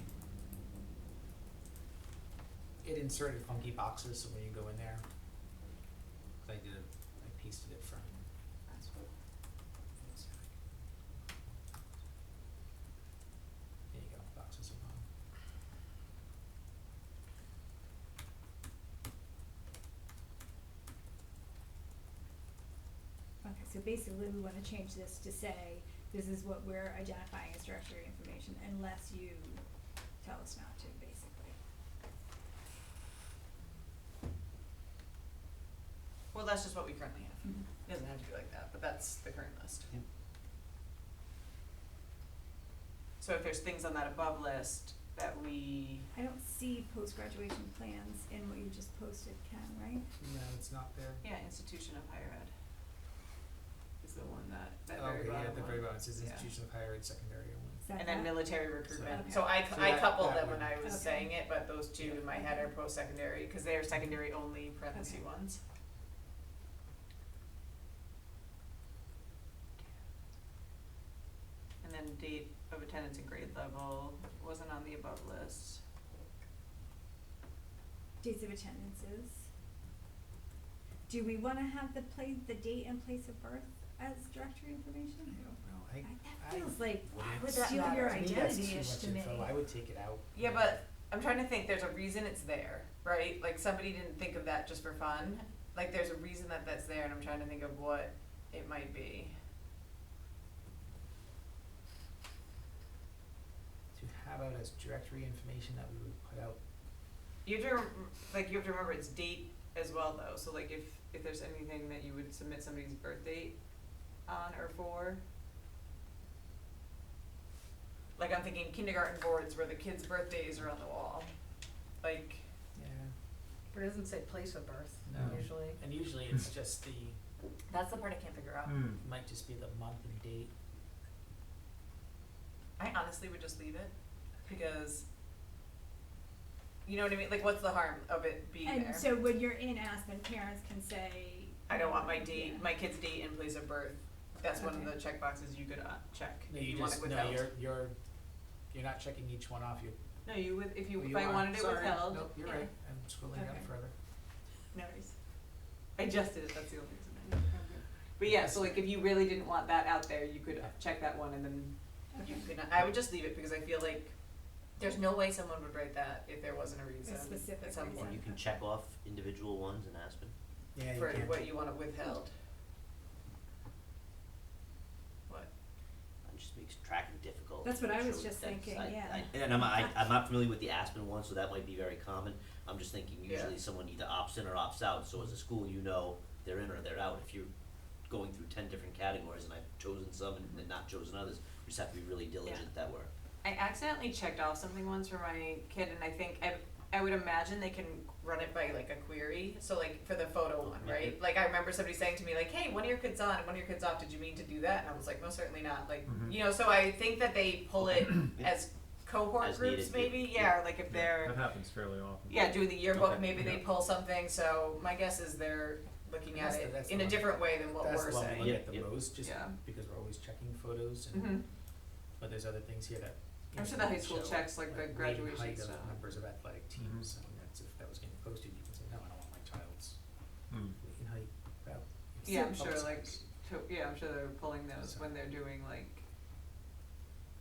It inserted funky boxes, so when you go in there, 'cause I pasted it from. There you go, boxes are gone. Okay, so basically we wanna change this to say, this is what we're identifying as directory information unless you tell us not to, basically. Well, that's just what we currently have. Mhm. It doesn't have to be like that, but that's the current list. Yep. So if there's things on that above list that we, I don't see post-graduation plans in what you just posted, Ken, right? No, it's not there. yeah, institution of higher ed is the one that very Okay, bottom yeah, the very one. bottom, it says Yeah. institution of higher ed secondary only. Is that And then that? military recruitment, Okay. so I So I that- coupled that them when one. I was Okay. saying it, but those two in my head are post-secondary, cause they are secondary only parenthesis Okay. ones. And then date of attendance and grade level wasn't on the above list. Dates of attendances. Do we wanna have the date and place of birth as directory information? I don't know, That feels like, Why would that steal matter? your To me, that's identity-ish too to me. much info, I would take it out. Yeah, but I'm trying to think, there's a reason it's there, right? Like somebody didn't think of that just for fun. Like there's a reason that that's there and I'm trying to think of what it might be. To have out as directory information that we would put out. You have to, you have to remember it's date as well though, so like if there's anything that you would submit somebody's birth date on or for. Like I'm thinking kindergarten boards where the kids' birthdays are on the wall, like, Yeah. But it doesn't say place of birth, No. usually. And usually it's just the, that's the part I can't figure out. might just be the month and date. I honestly would just leave it, because, you know what I mean, like what's the harm of it being there? And so when you're in Aspen, parents can say. I don't want my date, Yeah. my kid's date and place of birth, that's one of Okay. the checkboxes you could check, No, if you want it withheld. you're not checking each one off, No, you would, if Oh, if you I are. wanted it Sorry. withheld. Nope, you're yeah. right, I'm scrolling down Okay. further. No worries. I just did it, that's the only reason I. But yeah, so like if you really didn't want that out there, you could check that one and then you Okay. could not, I would just leave it because I feel like there's no way someone would write that if there wasn't a reason specific at some reason. point You can check off individual ones in Aspen. Yeah, you for can. what you want it withheld. What? It just makes tracking difficult. That's what I was Shows just things. thinking, yeah. And I'm not familiar with the Aspen one, so that might be very common. I'm just thinking Yeah. usually someone either opts in or opts out, so as a school, you know they're in or they're out. If you're going through 10 different categories and I've chosen some and not chosen others, you just have to be really diligent that way. I accidentally checked off something once for my kid and I think I would imagine they can run it by like a query, so like for the photo one, right? Like I remember somebody saying to me like, hey, one of your kids on and one of your kids off, did you mean to do that? And I was like, most certainly not, like, Mhm. you know, so I think that they pull it Yeah. as cohort As groups needed, maybe, yeah, or like if they're, That happens fairly often. yeah, doing the yearbook, Okay, maybe they yeah. pull something, so my guess is they're looking at That's it the in a one. different way than what That's we're the one we saying. look Yep, at the yep. most, just Yeah. because we're always checking photos and, Mhm. but there's other things here that you I'm know, sure the high school show, checks, like, the weight and graduation height of stuff. members of athletic teams, and that's if that was getting posted, you can say, no, I don't want my child's weight and height, well. Yeah, I'm sure like, publicized. yeah, I'm sure they're pulling those So- when they're doing like,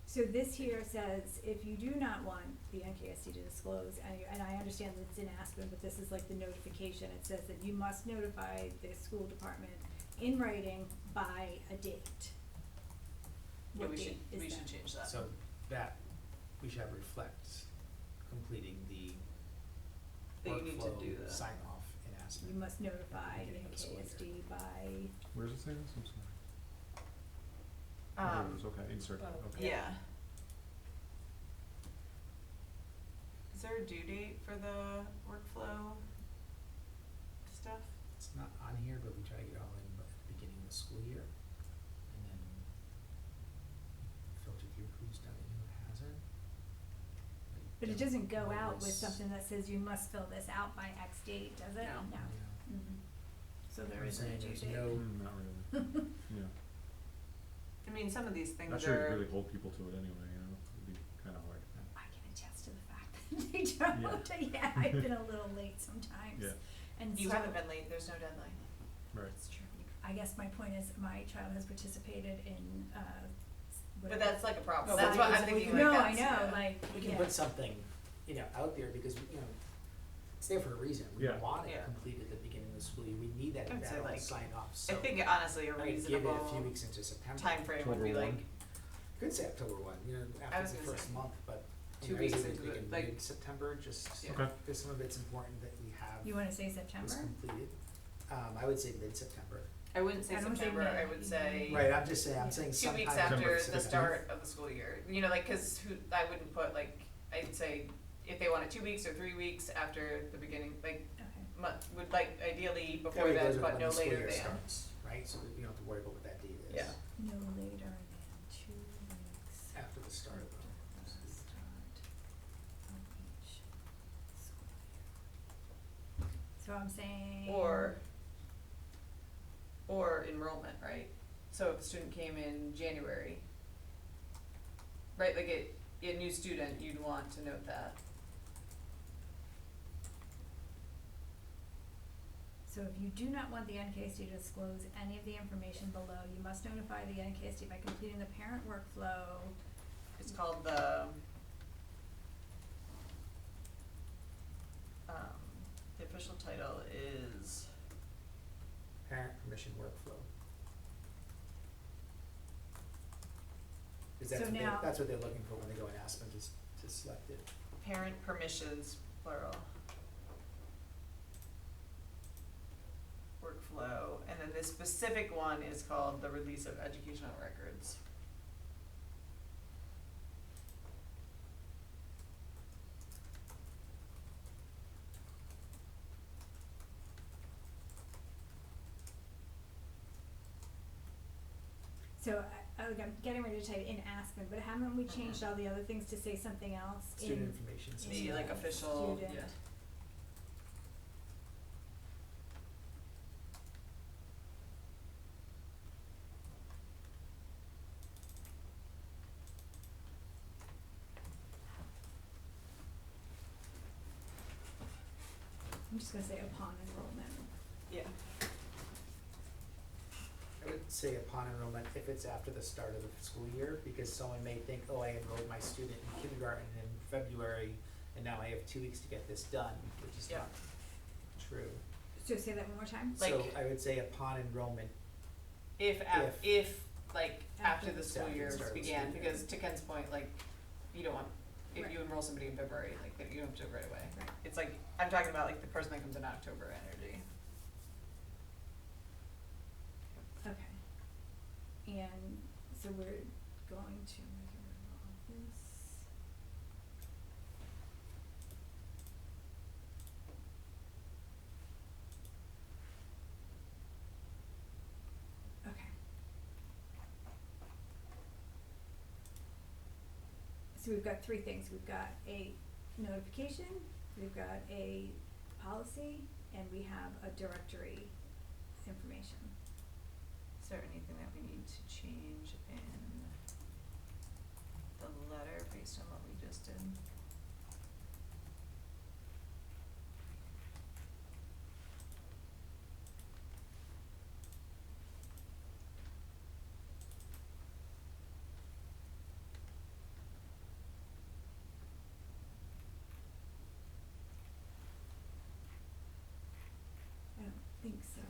So this here says, if you do not want the NKSD to disclose, and I understand that it's in Aspen, but this is like the notification, it says that you must notify the school department in writing by a date. yeah, What we date should, is we that? should change that. So that, we should have reflect completing the That you need to do workflow that. sign off in Aspen. You must notify the Beginning of the school year. NKSD by, Where does it say this? I'm sorry. Oh, there it is. Okay, insert, okay. Yeah. Is there a due date for the workflow stuff? It's not on here, but we try to get it all in at the beginning of the school year, and then filter through who's done it and who hasn't. but it doesn't go out with notice- something that says you must fill this out by X date, does it? No. No. Yeah. Mhm. So there I'm isn't a saying due there's date. no- Not really, yeah. I mean, some of these things Not sure you are, really hold people to it anyway, you know, it'd be kinda hard. I can attest to the fact that they don't, yeah, I've been a little late sometimes. Yeah. And you so, haven't been late, there's no deadline. Right. That's true. I guess my point is, my child has participated in, But whatever. that's like a problem, No, that's but what I'm we thinking, can- like No, I that's, know, yeah. like, We can yeah. put something, you know, out there, because, you know, it's there for a reason, we Yeah. want it Yeah. completed at the beginning of the school year, we need that, I would say, all like, signed off, I so. think honestly a I would give it a few reasonable weeks into September. timeframe would be October like, 1. Could say October 1, you know, I after was the gonna first say month, but 2 you know, I weeks was into thinking it, like- mid-September, just Yeah. Okay. because some of it's important that we have You wanna say this September? completed. I would say mid-September. I wouldn't say I don't say September, I May. would say Right, I'm just saying, I'm Yeah. saying 2 sometime. weeks September after the 16th. start of the school year, you know, like, cause I wouldn't put like, I'd say if they wanted 2 weeks or 3 weeks after the beginning, like, Okay. would like ideally That before way it goes then, with but when no the school later year than. starts, right, so that you don't have to worry about what that date is. Yeah. No later than 2 weeks After the start of the after the school year. start of each school year. So I'm saying. Or enrollment, right? So if a student came in January, right, like a new student, you'd want to note that. So if you do not want the NKSD to disclose any of the information below, you must notify the NKSD by completing the parent workflow. It's called the official title is, Parent permission workflow. Cause So that's what now- that's what they're looking for when they go in Aspen to select it. parent permissions, plural. Workflow, and then this specific one is called the release of educational records. So I'm getting ready to type in Aspen, but haven't we changed all the other things to say something else in? Student information in system. The like official, student. yeah. I'm just gonna say upon enrollment. Yeah. I would say upon enrollment, if it's after the start of the school year, because someone may think, oh, I enrolled my student in kindergarten in February, and now I have 2 weeks to get this done, which is Yeah. not true. So say that one more time? So Like- I would say upon enrollment, If like after the school After the year start of the began, school year. because to Ken's point, like, you don't want, if Right. you enroll somebody in February, like, then you don't have to do it right away. Right. It's like, I'm talking about like the person that comes in October energy. Okay. And so we're going to regular office. Okay. So we've got 3 things. We've got a notification, we've got a policy, and we have a directory information. Is there anything that we need to change in the letter based on what we just did. I don't think so.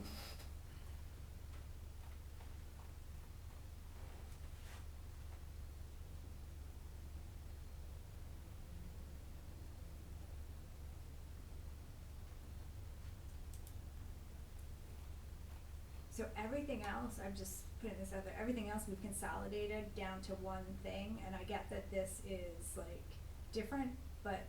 So everything else, I'm just putting this out there, everything else we've consolidated down to one thing, and I get that this is like different, but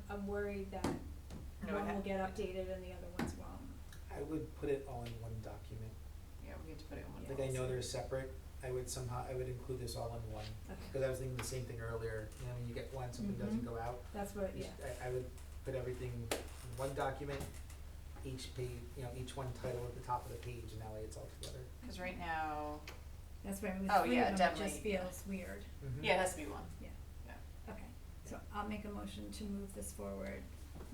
I'm worried that No, it one ha- will get updated and the other ones won't. I would put it all in one document. Yeah, we get to put it in one Like I know policy. they're separate, I would include this all in one, Okay, cause I was thinking the same thing earlier, you know, when you get one, something doesn't Mhm. go out. that's what, yeah, I would put everything in one document, each page, you know, each one title at the top of the page, and that way it's all together. Cause right now, that's why with Oh, three yeah, of them, it just definitely, yeah. feels weird. yeah, it has to be one. Okay, so I'll make a motion to move this forward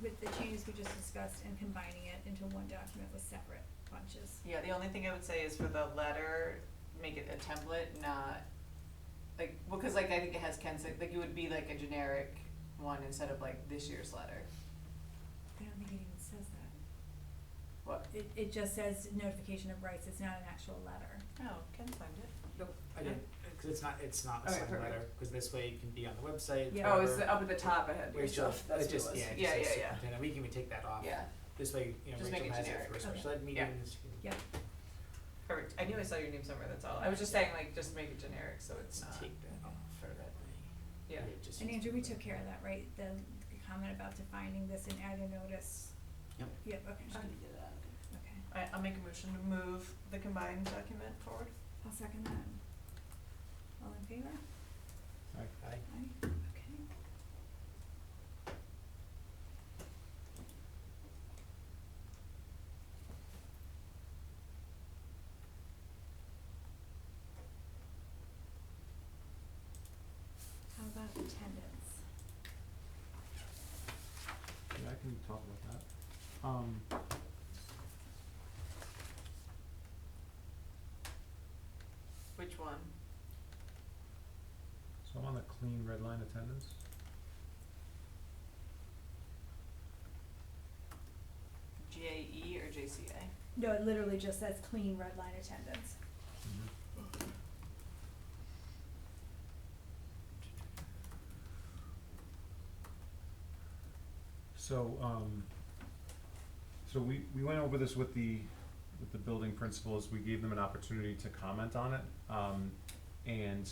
with the changes we just discussed and combining it into one document with separate bunches. Yeah, the only thing I would say is for the letter, make it a template, not, like, well, cause like I think it has Ken said, like it would be like a generic one instead of like this year's letter. I don't think it even says that. What? It just says notification of rights, it's not an actual letter. Oh, Ken signed it. Nope, I didn't, cause it's not a Okay, signed perfect. letter, cause this way it can be on the website, Yeah. Oh, it's wherever. up at the top ahead, Where it yourself, shows- that's it just, what it was. yeah, it Yeah, just says yeah, yeah, superintendent, we can take that off. yeah, This way, you know, Just make Rachel it has it generic. for Okay. special ed meetings. Yeah, perfect, I knew I saw your name somewhere, that's all, I was just saying like, just make it generic, so it's Let's not, take that off for that way. yeah. It just and needs Andrew, to we be took clear. care of that, right? The comment about defining this and add a notice. Yep. Yep, okay, Just gonna get it out of okay. I'll make a motion to move the combined document forward. I'll second that. All in favor? Aye. Aye, okay. How about attendance? Yeah, I can talk about that. Which one? So I'm on the clean red line attendance. GAE or JCA? No, it literally just says clean red line attendance. So, so we went over this with the building principals, we gave them an opportunity to comment on it, and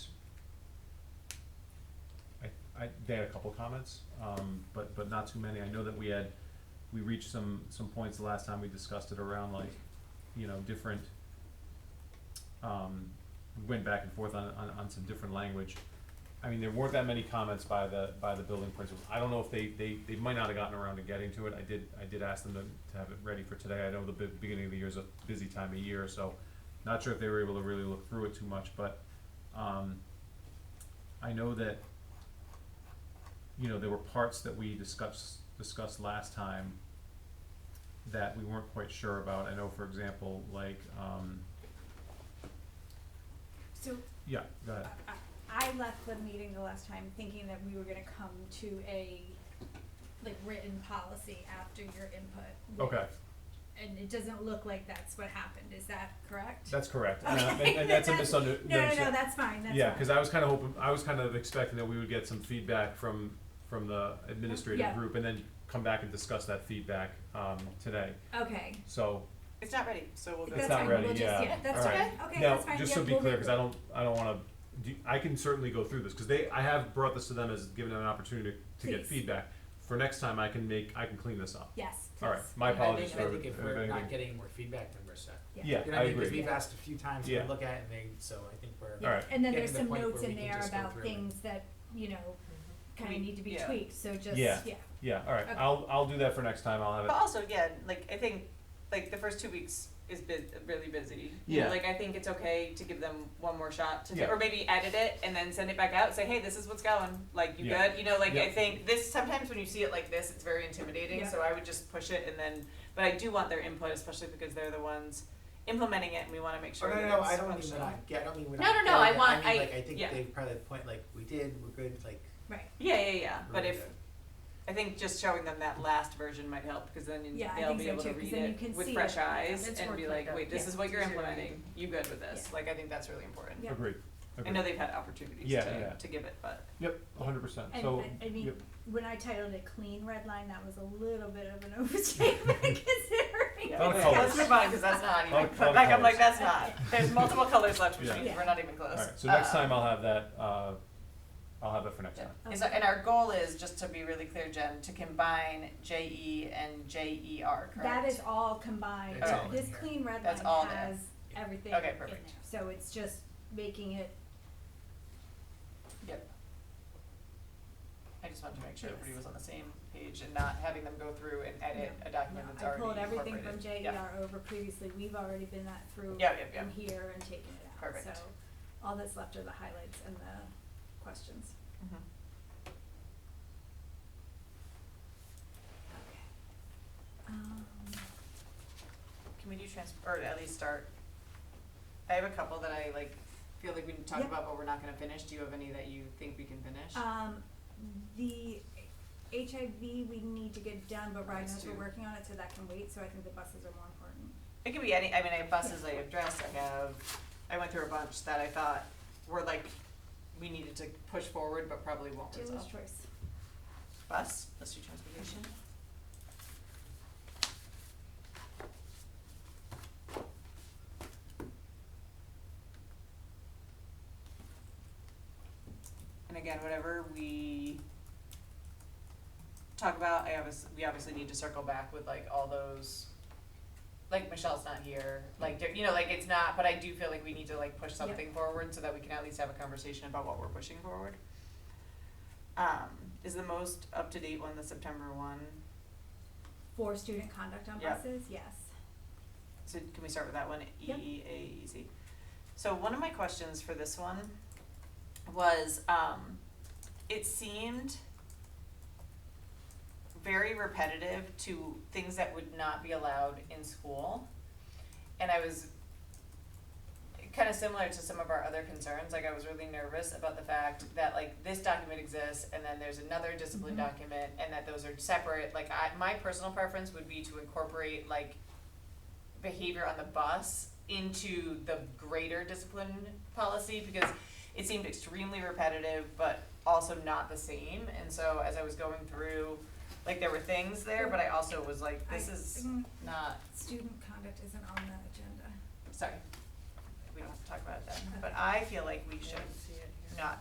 they had a couple comments, but not too many. I know that we reached some points the last time we discussed it around like, you know, different, we went back and forth on some different language. I mean, there weren't that many comments by the building principals. I don't know if they might not have gotten around to getting to it. I did ask them to have it ready for today. I know the beginning of the year is a busy time of year, so not sure if they were able to really look through it too much, but, I know that, you know, there were parts that we discussed last time that we weren't quite sure about. I know, for example, like, So yeah, go ahead. I left the meeting the last time thinking that we were gonna come to a, like, written policy after your input. with- Okay. And it doesn't look like that's what happened, is that correct? That's correct, Okay. and that's a misunderstanding. No, that's fine, that's fine. Yeah, cause I was kind of expecting that we would get some feedback from the administrative Yeah. group and then come back and discuss that feedback, today. Okay, So, It's not ready, so we'll go. that's not fine, ready, we'll just, yeah. yeah, that's All right. okay, now, that's fine, just yeah, to be we'll clear, wait cause I don't wanna, I can certainly go through this, cause I have brought this to them as giving them an opportunity to get Please. feedback. For next time, I can clean this up. Yes, please. Alright, my I apologies think, for. I think if if we're anything- not getting more feedback, then we're set. Yeah, You know what I I mean, 'cause agree. we've asked a few times to Yeah. look at it, and so I think we're. Yeah, Alright. and then Getting there's to the some point where notes we in can there just go about through it. things that, you know, kinda We- need to be yeah. tweaked, so just, Yeah. yeah. Yeah, alright, Okay. I'll do that for next time, I'll have it. But also, yeah, like, I think, like, the first 2 weeks, is really busy. Yeah. Like, I think it's okay to give them one more shot to, Yeah. or maybe edit it and then send it back out, say, hey, this is what's going, like, you Yeah. good? You know, like, Yeah. I think this, sometimes when you see it like this, it's very intimidating, Yeah. so I would just push it and then, but I do want their input, especially because they're the ones implementing it and we wanna make Oh, sure that no, it's I don't mean we're functional. not, yeah, I don't mean we're No, not. no, no, I getting it. want- I mean, I- like, I think yeah. they probably point, like, we did, we're good, like, Right. Yeah, but we're if, good. I think just showing them that last version might help, because then Yeah, I they'll think be so able too, to 'cause read then you it can with see fresh it. eyes It's and more be cleaned like, up. wait, this Yeah. is what you're It's easier to implementing, you good with this? Yeah. Like, I think that's really important. Yeah. Agreed. I know they've had opportunities Yeah, to, yeah. to give it, but. Yep, 100%. And So, I mean, yep. when I titled it clean red line, that was a little bit of an overstatement considering. Yeah, A lot of it's colors. let's move on, because that's not Lot even, of- but lot of back, I'm like, colors. that's not, there's multiple colors left, which Yeah. means Yeah. we're not even close. All right, so next time I'll have that, I'll have it for next Yeah. time. Is, and our goal is, just to be really clear, Jen, to combine JE and JER, correct? That is all combined. It's all in This here. clean red That's line all there. has everything Okay, in there. perfect. So it's just making it, Yep. I just wanted to make sure Yes. everybody was on the same page and not having them go through and edit No, a document no, that's I already pulled incorporated. everything from JER over previously. We've already been that through Yep. in here and taken it out. Perfect. So all that's left are the highlights and the questions. Mhm. Okay. Can we do or at least start? I have a couple that I like, feel like we can talk Yep. about, but we're not gonna finish. Do you have any that you think we can finish? The HIV we need to get done, but Ryan Us knows we're too. working on it, so that can wait, so I think the buses are more important. It could be any, I mean, I have buses, I have dress, I went through a bunch that I thought were like, we needed to push forward, but probably won't Dealer's resolve. choice. Bus, let's do transportation. And again, whatever we talk about, we obviously need to circle back with like all those, like Michelle's not here, like, you know, like it's not, but I do feel like we need to like push something forward so that we can at least have a conversation about what we're pushing forward. Is the most up-to-date one the September one? For student conduct on Yep. buses, yes. So can we start with that one, Yep. EAEC? So one of my questions for this one was, it seemed very repetitive to things that would not be allowed in school. And I was kind of similar to some of our other concerns, like I was really nervous about the fact that like this document exists and then there's another discipline Mhm. document and that those are separate. Like my personal preference would be to incorporate like behavior on the bus into the greater discipline policy, because it seemed extremely repetitive but also not the same. And so as I was going through, like there were things there, but I also was like, this is not, Student conduct isn't on the agenda. sorry, we don't have to talk about it then, but I feel like we should not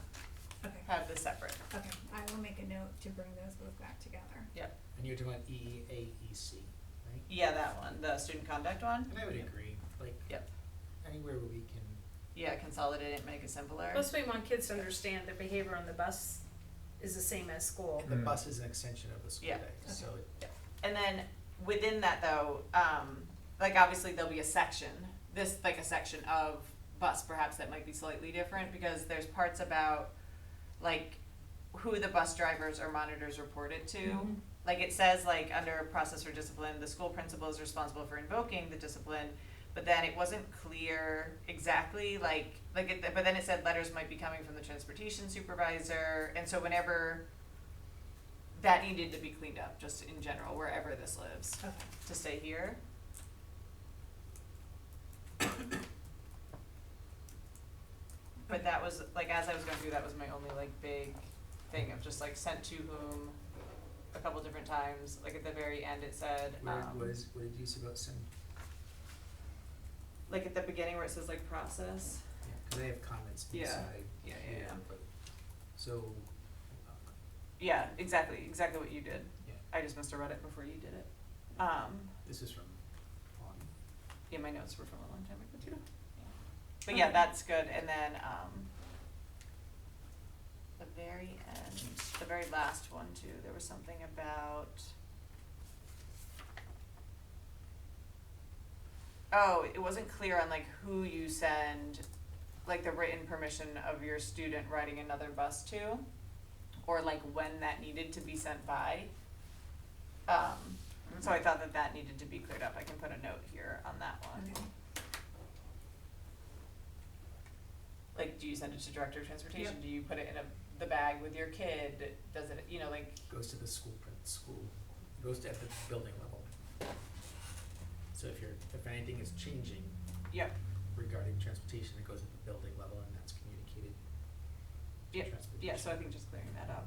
Okay, have this separate. okay, I will make a note to bring those both back together. Yep. And you're talking about EAEC, right? Yeah, that one, the student conduct one. And I would agree, like, Yep. anywhere where we can, Yeah, consolidate it, make it simpler. Plus, we want kids to understand that behavior on the bus is the same as school. and the Mm. bus is an extension of the school Yeah. day, so it, And then within that though, like obviously there'll be a section, like a section of bus perhaps that might be slightly different, because there's parts about like who the bus drivers or monitors report it to. Mhm. Like it says like under process for discipline, the school principal is responsible for invoking the discipline, but then it wasn't clear exactly but then it said letters might be coming from the transportation supervisor, and so whenever that needed to be cleaned up, just in general, wherever this lives, Okay. to stay here. But that was, like, as I was going through, that was my only, like, big thing of just, like, sent to whom a couple different times. Like, at the very end, it said, what did you say about some, like, at the beginning where it says, like, process. yeah, cause they have comments Yeah. inside. Yeah. But, so, Yeah, exactly what you did. yeah, I just must have read it before you did it. this is from on. Yeah, my notes were from a long time ago, too. But yeah, that's good, and then, the very end, the very last one too, there was something about, Oh, it wasn't clear on like who you send, like the written permission of your student riding another bus to, or like when that needed to be sent by. So I thought that needed to be cleared up. I can put a note here on that one. Okay. Like, do you send it to director of transportation? Yep. Do you put it in the bag with your kid? Does it, like, Goes to the school, goes to at the building level. So if anything is changing yep, regarding transportation, it goes at the building level and that's communicated to yep, transportation. yeah, so I think just clearing that up.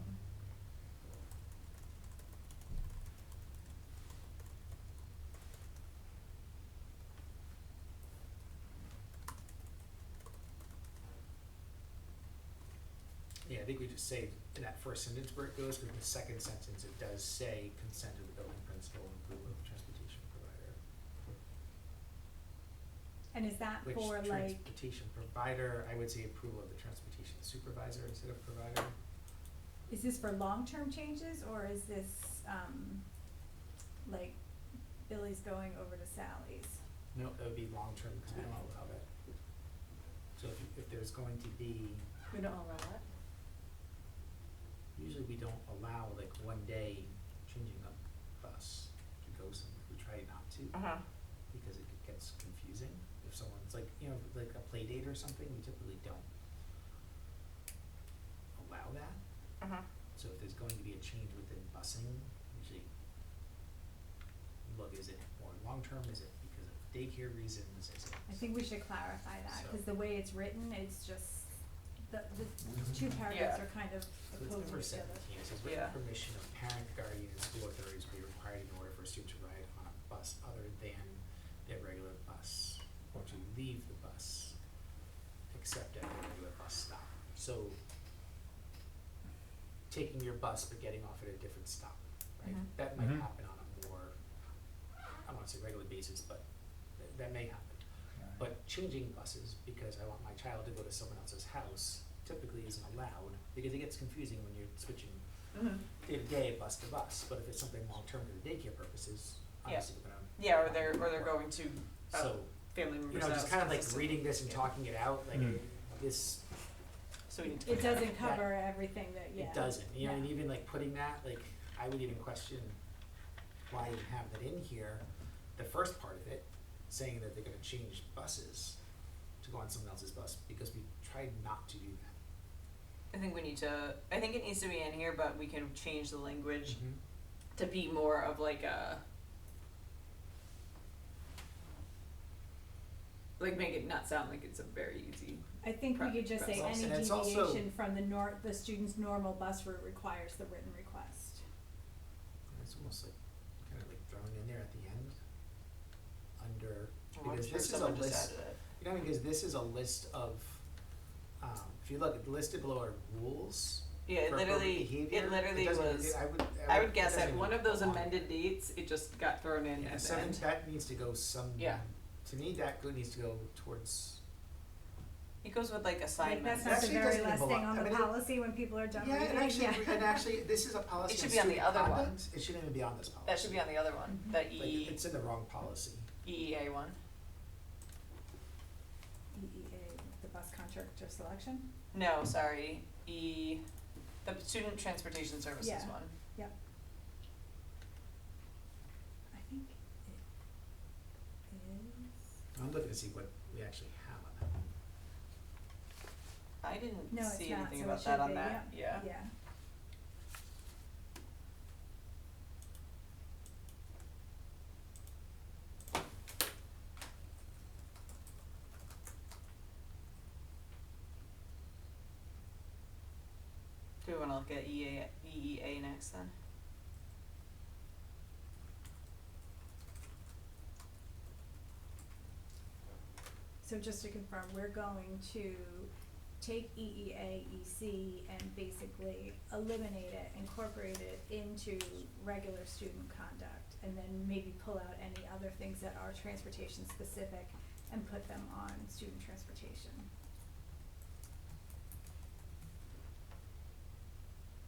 Yeah, I think we just say in that first sentence where it goes, because in the second sentence, it does say consent of the building principal and approval of the transportation provider. And is that Which for like, transportation provider, I would say approval of the transportation supervisor instead of provider. is this for long-term changes, or is this, like Billy's going over to Sally's? No, that would be long-term, because we don't allow that. So if there's going to be, We don't allow that. usually we don't allow like one day changing a bus to go somewhere, we try not to. Because it gets confusing if someone's like, like a play date or something, we typically don't allow that. So if there's going to be a change within busing, usually look, is it more long-term, is it because of daycare reasons, is it? I think we should clarify that, cause So- the way it's written, it's just, the two paragraphs Yeah. are kind of So it's opposing number each other. 17, it says Yeah. written permission of parent, guardian, and school authorities will be required in order for a student to ride on a bus other than their regular bus, or to leave the bus, except at a regular bus stop. So, taking your bus but getting off at a different stop, right? Mhm. That might Mhm. happen on a more, I don't wanna say regular basis, but that may happen. But changing buses because I want my child to go to someone else's house typically isn't allowed, because it gets confusing when you're switching day to day, bus to bus. But if it's something long-term for the daycare purposes, obviously we're gonna. Yeah, or they're going to, So, family members' house. just kind of like consistently. reading this and Yeah. talking it out, like Mm. this, So we need to. It clear that doesn't up. cover everything that, yeah. it doesn't, and Yeah. even like putting that, like, I would even question why you have that in here, the first part of it, saying that they're gonna change buses to go on someone else's bus, because we tried not to do that. I think it needs to be in here, but we can change the language Mm-hmm. to be more of like a, like make it not sound like it's a very easy. I think we could just say Process. any And it's also- deviation from the student's normal bus route requires the written request. And it's almost like, kind of like thrown in there at the end, under, I'm because sure this is a someone just list, added it. because this is a list of, if you look, listed below are rules Yeah, it for appropriate literally, behavior. it literally doesn't- was, I I would guess it doesn't at one even of those belong. amended dates, it just got thrown in Yeah, at the so end. that needs to go some, Yeah. to me, that good needs to go towards, It goes with like Like, assignments. that's not the Actually, it very doesn't last even thing belong- on I the mean, policy when people are done yeah, reading, and actually, this is a policy It on should be on the student other one. conduct. It shouldn't even be on this policy. That should be on the other one, the Like, it's in the wrong policy. EEA one. EEA, the bus contractor selection? No, sorry, the student transportation services Yeah. one. Yep. I think it is. I'm looking to see what we actually have on that one. I didn't No, it's see not, anything so it about should that on be, that, yeah. Yeah. Do we wanna look at EEA next then? So just to confirm, we're going to take EEA, EC, and basically eliminate it, incorporate it into regular student conduct, and then maybe pull out any other things that are transportation specific and put them on student transportation.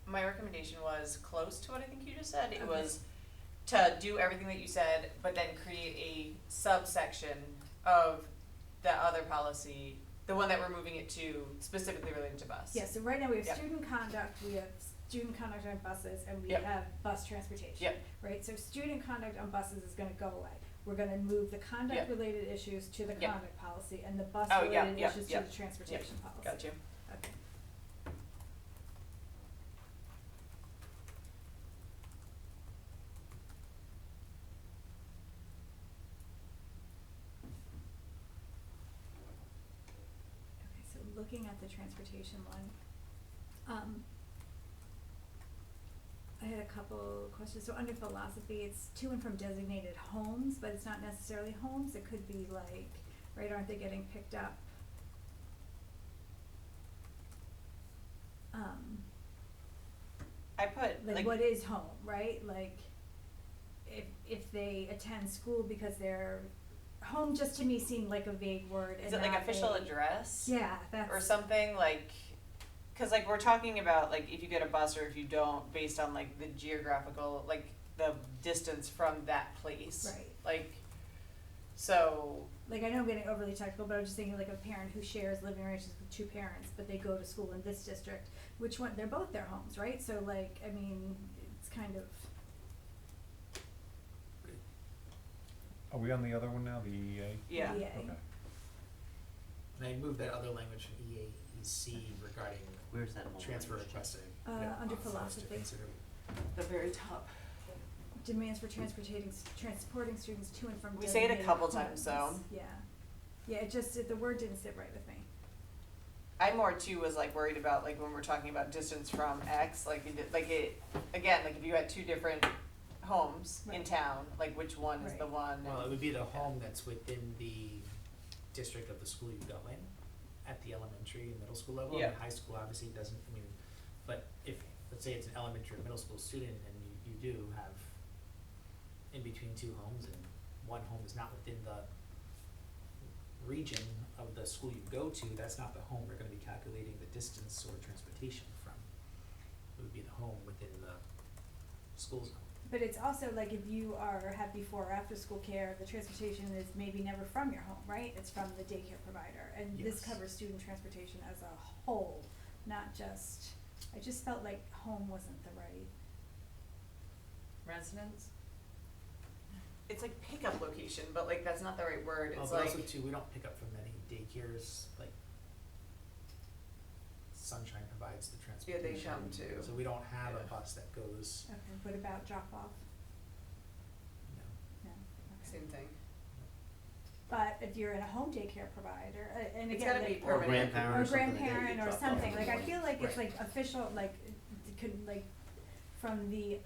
My recommendation was close to what I think you just said. It Okay. was to do everything that you said, but then create a subsection of the other policy, the one that we're moving it to, specifically related to bus. Yeah, so right now we have Yep. student conduct, we have student conduct on buses, and we Yep. have bus transportation. Yep. Right, so student conduct on buses is gonna go away. We're gonna move the conduct related issues to the Yep. conduct policy and the bus Oh, yeah, related yeah, issues yeah. to the transportation policy. Got you. Okay. Okay, so looking at the transportation one, I had a couple questions. So under philosophy, it's to and from designated homes, but it's not necessarily homes. It could be like, right, aren't they getting picked up? I put, Like what is home, right? Like if they attend school because they're, home just to me seemed like a vague word and is it like not official a- address? Yeah, that's. Or something like, cause like we're talking about like if you get a bus or if you don't, based on like the geographical, like the distance from that place. Right. Like, so, Like I know I'm getting overly technical, but I'm just thinking like a parent who shares living arrangements with two parents, but they go to school in this district. Which one? They're both their homes, right? So like, I mean, it's kind of. Are we on the other one now, the EA? yeah. EA. Okay. And I moved that other language from EA, EC regarding Where's that whole transfer language? requests. Under for us to philosophy. consider. The very top. Demands for transporting students to and from We say it a designated couple times, though. homes. Yeah. Yeah, the word didn't sit right with me. I more too was like worried about like when we're talking about distance from X, like again, like if you had two different homes in Right. town, like which one is the Right. one? Well, it would be the home that's within the district of the school you go in, at the elementary and middle school level. Yeah. And high school obviously doesn't, I mean, but if, let's say it's an elementary or middle school student and you do have in between two homes and one home is not within the region of the school you go to, that's not the home we're gonna be calculating the distance or transportation from. It would be the home within the school zone. But it's also like if you have before or after school care, the transportation is maybe never from your home, right? It's from the daycare provider. And this Yes. covers student transportation as a whole, not just, I just felt like home wasn't the right. Residence? It's like pickup location, but like that's not the right word. It's But like also too, we don't pick up from many daycares, like Sunshine provides the Yeah, transportation. they come too. So we don't have Yeah. a bus that goes, Okay, what about drop off? you know, No, okay. same thing. But if you're in a home daycare provider, and It's again, gotta be like, Or permanent. grandparent or or something like that, grandparent you or drop off something, in like the I morning. feel like it's Right. like official, like, it could, like, from the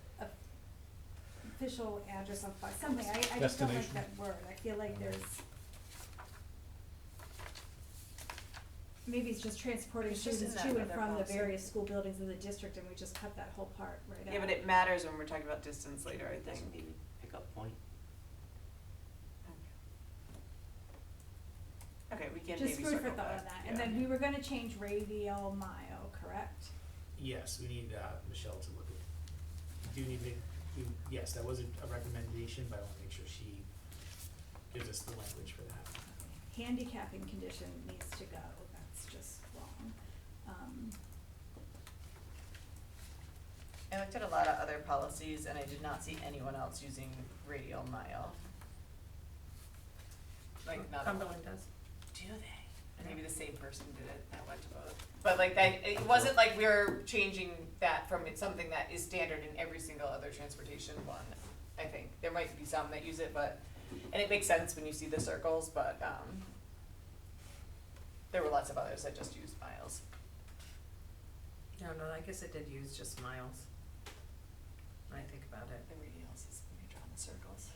official address of, something, I just don't like Destination. that word, I feel like there's. Maybe it's just transporting It's just in students that to and other from the policy. various school buildings in the district, and we just cut that whole part right out. Yeah, but it matters when we're talking about distance later, I think. Designated pickup point. Okay, we can Just maybe food circle for thought back. on that, Yeah. and then we were gonna change radial mile, correct? yes, we need Michelle to look at, do you need yes, that was a recommendation, but I wanna make sure she gives us the language for that. Handicapping condition needs to go, that's just wrong. I looked at a lot of other policies and I did not see anyone else using radial mile. Like not. Cumberland does. Do they? And maybe the same person did it that went to both. But like that, it wasn't like we were changing that from something that is standard in every single other transportation one, I think. There might be some that use it, but, and it makes sense when you see the circles, but, there were lots of others that just used miles. No, I guess I did use just miles. When I think about it. The radials is when you're drawing the circles.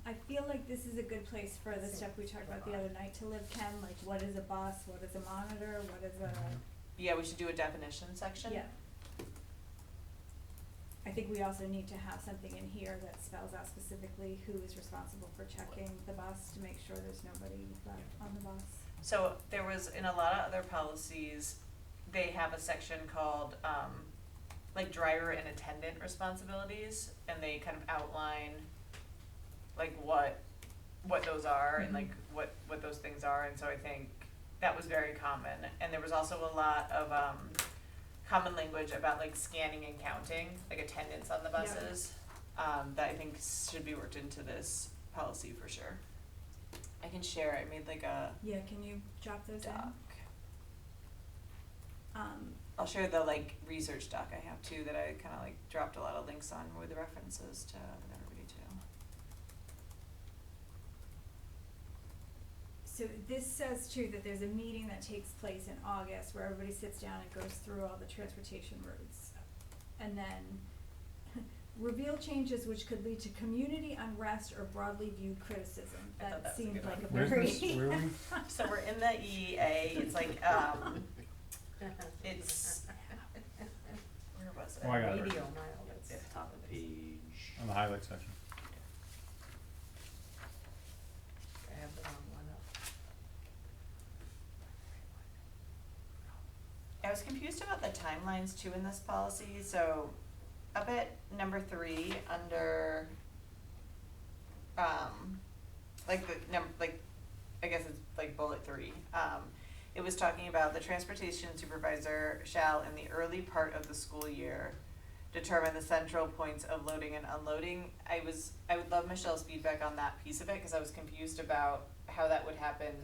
I feel like this is a good place for the stuff we talked about the other night to live, Ken, like what is a bus, what is a monitor, what is a, Yeah, we should do a definition section. yeah. I think we also need to have something in here that spells out specifically who is responsible for checking the bus to make sure there's nobody left on the bus. So there was, in a lot of other policies, they have a section called, like driver and attendant responsibilities, and they kind of outline, like what what those are and Mhm. like what those things are, and so I think that was very common. And there was also a lot of common language about like scanning and counting, like attendance on the Yeah. buses, that I think should be worked into this policy for sure. I can share, I made like a Yeah, can you drop those in? doc. Um, I'll share the like research doc I have too, that I kinda like dropped a lot of links on with the references to everybody too. so this says too that there's a meeting that takes place in August where everybody sits down and goes through all the transportation routes. And then reveal changes which could lead to community unrest or broadly viewed criticism. I thought that was a seemed good like one. a Where's very. this, where are we? So we're in the EA, it's like, it's, where was it? Oh, I got it. Radio mile, Yeah. that's. Top of page. On the highlight section. I have the wrong one up. I was confused about the timelines too in this policy, so up at number 3, under, like the like, I guess it's like bullet 3, it was talking about the transportation supervisor shall, in the early part of the school year, determine the central points of loading and unloading. I would love Michelle's feedback on that piece of it, cause I was confused about how that would happen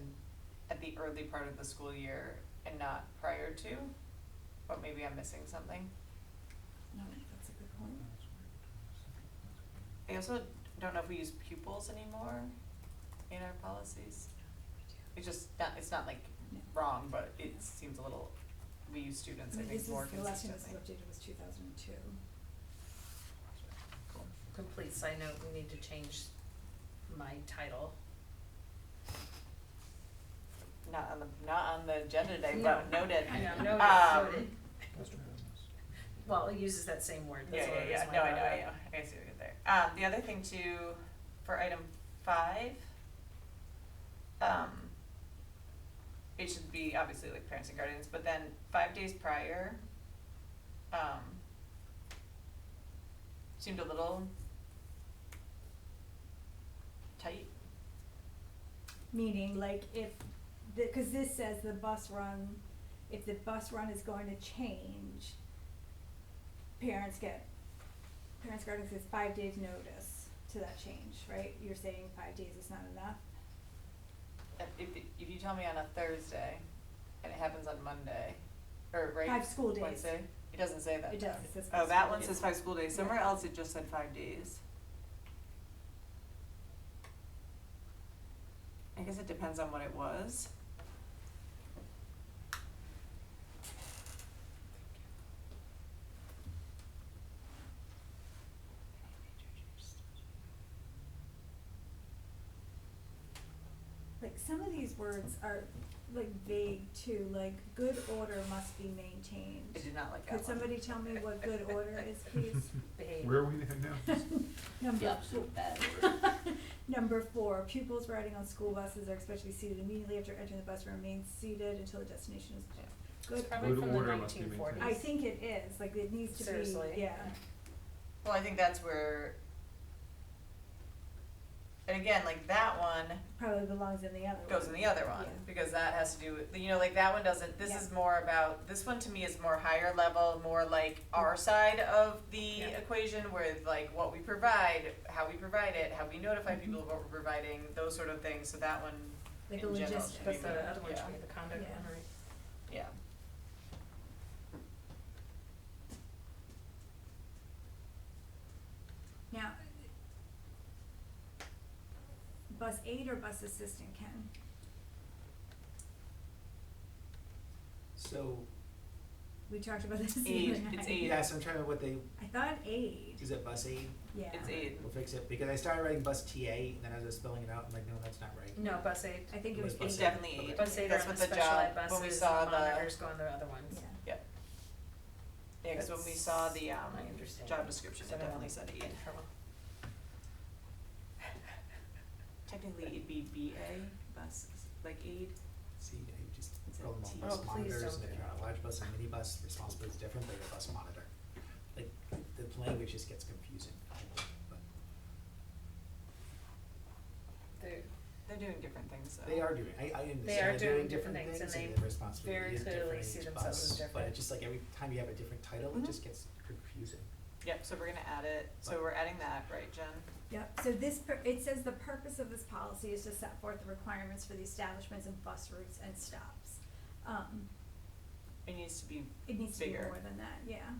at the early part of the school year and not prior to, but maybe I'm missing something. No, that's a good point. I also don't know if we use pupils anymore in our policies. It's just not, it's not like No. wrong, but it seems a little, we use students, I mean, think, this more is, the last time consistently. this was updated was 2002. Cool. Complete side note, we need to change my title. Not on the agenda today, No. but noted. I know, noted, noted. Let's try on this. Well, it uses that same word, Yeah, that's what it is, yeah, my no, I bad. know, I see what you did there. The other thing too, for item 5, it should be obviously like parents and guardians, but then 5 days prior, seemed a little tight. Meaning like if, cause this says the bus run, if the bus run is going to change, parents guardians gets 5 days notice to that change, right? You're saying 5 days is not enough? If you tell me on a Thursday and it happens on Monday, or right? 5 school days. Wednesday, it doesn't say that. It does, it says Oh, 5 that school one days. says 5 school days, somewhere Yeah. else it just said 5 days. I guess it depends on what it was. Like some of these words are like vague too, like good order must be maintained. I did not like that one. Could somebody tell me what good order is, please? Babe. Where are we there now? Number The absolute bad order. Number 4, pupils riding on school buses are expected to be seated immediately after entering the bus and remain seated until the destination is good. It's probably Good from the order must be 1940s. I think it is, like it needs to be, Seriously. yeah. Well, I think that's where, and again, like that one Probably belongs in the other one. goes in the other one, Yeah. because that has to do with, you know, like that one doesn't, this Yeah. is more about, this one to me is more higher level, more like our side of the Yeah. equation, with like what we provide, how we provide it, how we notify Mhm. people of what we're providing, those sort of things, so that one, Like in a general, logistic. should be That's the more- other one, yeah. should be the conduct Yeah. one, right? Yeah. Now, bus aide or bus assistant, Ken? So, We talked about this the Aide, other night. it's aide. yeah, so I'm trying to what they, I thought aide, is it bus aid? yeah. It's aid. We'll fix it, because I started writing bus TA, and then as I was spelling it out, I'm like, no, that's not right. No, bus aid. I think it was It was It's bus aide. aid. definitely Okay. aid. Bus aid are That's on what the the special ed job, when we buses, saw the the, monitors go on the other ones. Yeah. yeah, cause when we saw the, I understand. job description, So it I don't definitely said aid. Trouble. Technically, it'd be BA, bus, like aid. See, I just It's a call them all T. bus Oh, please monitors, don't and if you're on a large bus and minibus, the responsibility is different, they're a bus monitor. Like, the language just gets confusing, but. They're doing different things though. They are doing, I understand They are they're doing doing different different things, things and and they their responsibility very is different clearly in see each themselves as bus, but different. it's just like every time you have a different title, Mhm. it just gets confusing. Yep, so we're gonna add it, so But- we're adding that, right, Jen? Yep, so this, it says the purpose of this policy is to set forth the requirements for the establishments and bus routes and stops. It needs to be It needs to be bigger. more than that, yeah.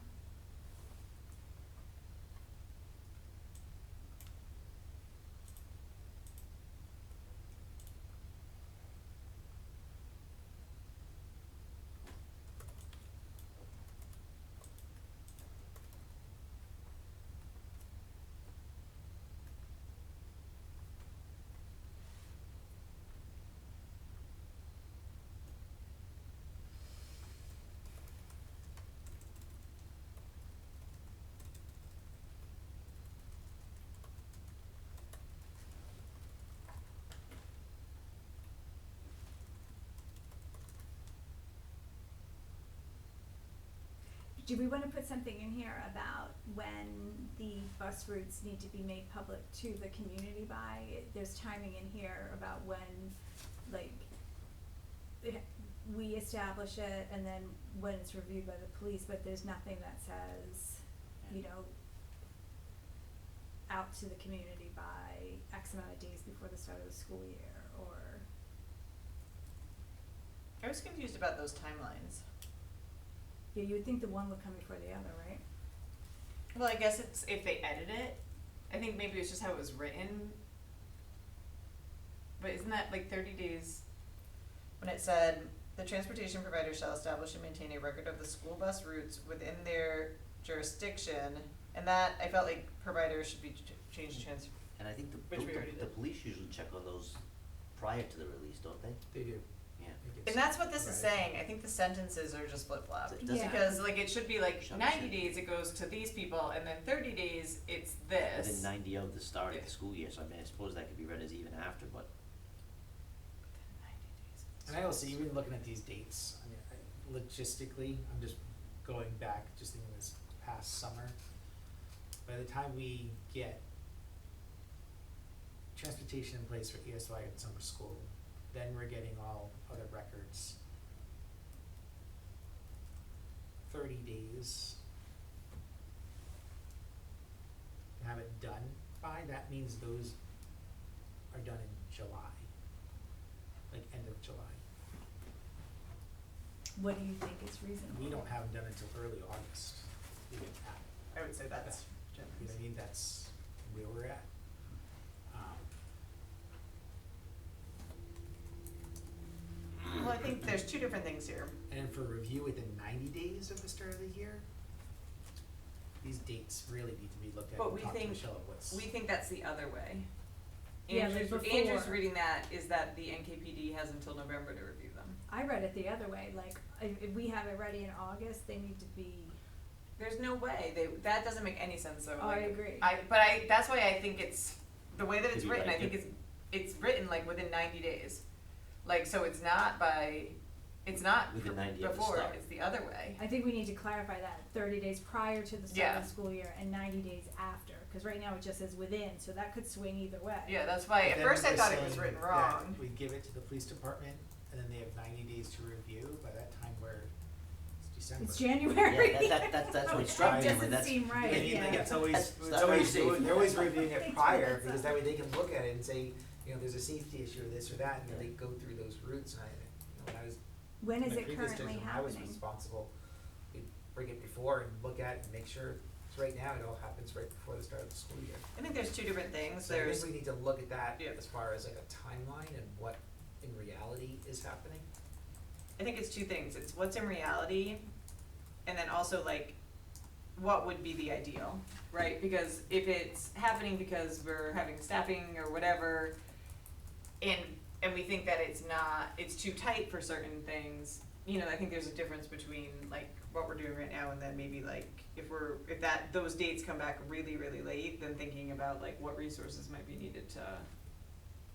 Do we wanna put something in here about when the bus routes need to be made public to the community by? There's timing in here about when, like, we establish it and then when it's reviewed by the police, but there's nothing that says, you know, out to the community by X amount of days before the start of the school year, or, I was confused about those timelines. yeah, you would think the one would come before the other, right? Well, I guess it's if they edit it. I think maybe it's just how it was written. But isn't that like 30 days? When it said, the transportation provider shall establish and maintain a record of the school bus routes within their jurisdiction, and that, I felt like providers should be changed to trans. And I think Which we already the did. police usually check on those prior to the release, don't they? They do. Yeah. I think And it's- that's what this is right. saying. I think the sentences are just flip-flopped. It doesn't- Yeah. Because like it should be like Shall be 90 said. days it goes to these people, and then 30 days it's this. Within 90 of the start of Yeah. the school year, so I mean, I suppose that could be read as even after, but 90 days. And I also, even looking at these dates, I mean, logistically, I'm just going back, just thinking this past summer. By the time we get transportation in place for ESY and summer school, then we're getting all other records. 30 days to have it done by, that means those are done in July, like end of July. What do you think is reasonable? We don't have them done until early August, even at, I would say that's you know generous. what I mean, that's where we're at. Well, I think there's two different things here. And for review within 90 days of the start of the year, these dates really need to be looked at But and we talk to think- Michelle of what's. We think that's the other way. Yeah, like Andrew's before. reading that is that the NKPD has until November to review them. I read it the other way, like, if we have it ready in August, they need to be, There's no way, that doesn't make any sense though. Oh, I like, agree. That's why I think it's, the way that Could it's be written, like I think if- it's written like within 90 days. Like, so it's not Within 90 of the before, start. it's the other way. I think we need to clarify that, 30 days prior to the start Yeah. of the school year and 90 days after, cause right now it just says within, so that could swing either way. Yeah, that's why, at Then first I we're thought it was saying written that wrong. we give it to the police department, and then they have 90 days to review, by that time it's December. It's January. Yeah, that's what struck me, It but doesn't that's. seem right, I mean, like, yeah. it's always, That's very safe. they're always reviewing They it do prior, that because stuff. that way they can look at it and say, you know, there's a safety issue or this or that, and then they go through those routes, and when I was When is my it previous currently division, I was happening? responsible, we'd bring it before and look at it and make sure, 'cause right now, it all happens right before the start of the school year. I think there's two different things. So I There's, think we need to look at that Yeah. as far as like a timeline and what in reality is happening. I think it's two things. It's what's in reality, and then also like, what would be the ideal, right? Because if it's happening because we're having staffing or whatever, and we think that it's too tight for certain things, you know, I think there's a difference between like what we're doing right now and then maybe like if those dates come back really, really late, then thinking about like what resources might be needed to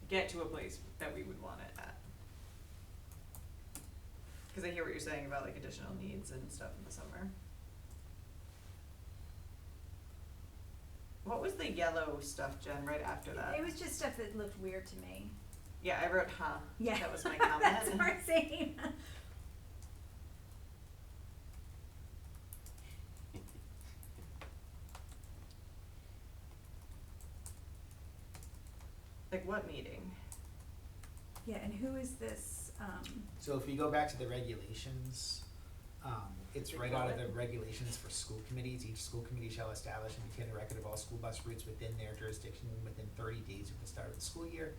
get to a place that we would want it at. Cause I hear what you're saying about like additional needs and stuff in the summer. What was was the yellow stuff, Jen, right after that? It was just stuff that looked weird to me. Yeah, I wrote, huh, Yeah. that was my comment. That's our same. Like, what meeting? Yeah, and who is this, So if we go back to the regulations, it's They right call out of it- the regulations for school committees. Each school committee shall establish and maintain a record of all school bus routes within their jurisdiction within 30 days of the start of the school year.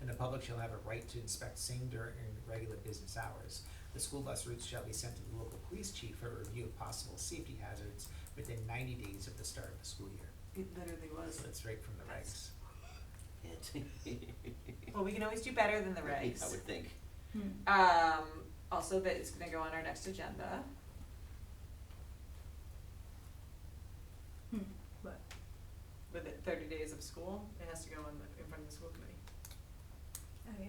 And the public shall have a right to inspect same during regular business hours. The school bus routes shall be sent to the local police chief for a review of possible safety hazards within 90 days of the start of the school year. It literally was. So it's right from the regs. Well, we can always do better than the regs. I would think. Also that it's gonna go on our next agenda. what? With it 30 days of school, it has to go in front of the school committee. Oh, yeah.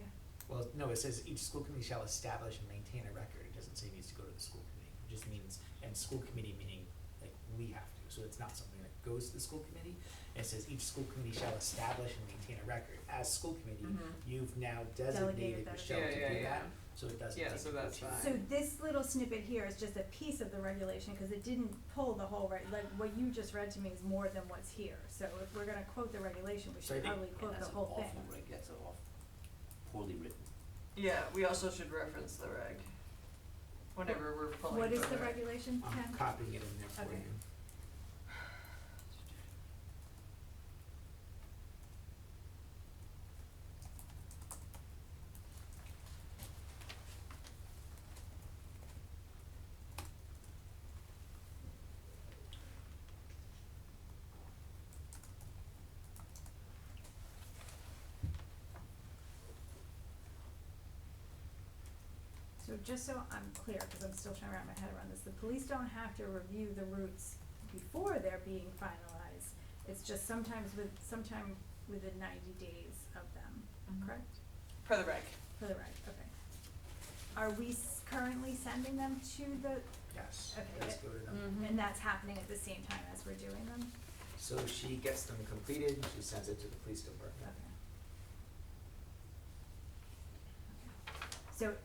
Well, no, it says each school committee shall establish and maintain a record. It doesn't say it needs to go to the school committee. It just means, and school committee meaning, like, we have to. So it's not something that goes to the school committee. It says each school committee shall establish and maintain a record. As school committee, you've now designated that. Michelle to do that, so it doesn't Yeah, take so you that's to- fine. So this little snippet here is just a piece of the regulation, cause it didn't pull the whole like, what you just read to me is more than what's here. So if we're gonna quote the regulation, we So I should think- probably quote the That's an whole thing. awful reg, that's an awful, poorly written. Yeah, we also should reference the reg. Whenever we're pulling What is from the regulation, Ken? I'm copying it in there for Okay. you. So just so I'm clear, cause I'm still trying to wrap my head around this, the police don't have to review the routes before they're being finalized. It's just sometime within 90 days of them, Mhm. correct? For the reg. For the right, okay. Are we currently sending them to the, Yes, Okay, let's it- go to them. Mm-hmm. and that's happening at the same time as we're doing them? So she gets them completed, she sends it to the police Okay. department. So,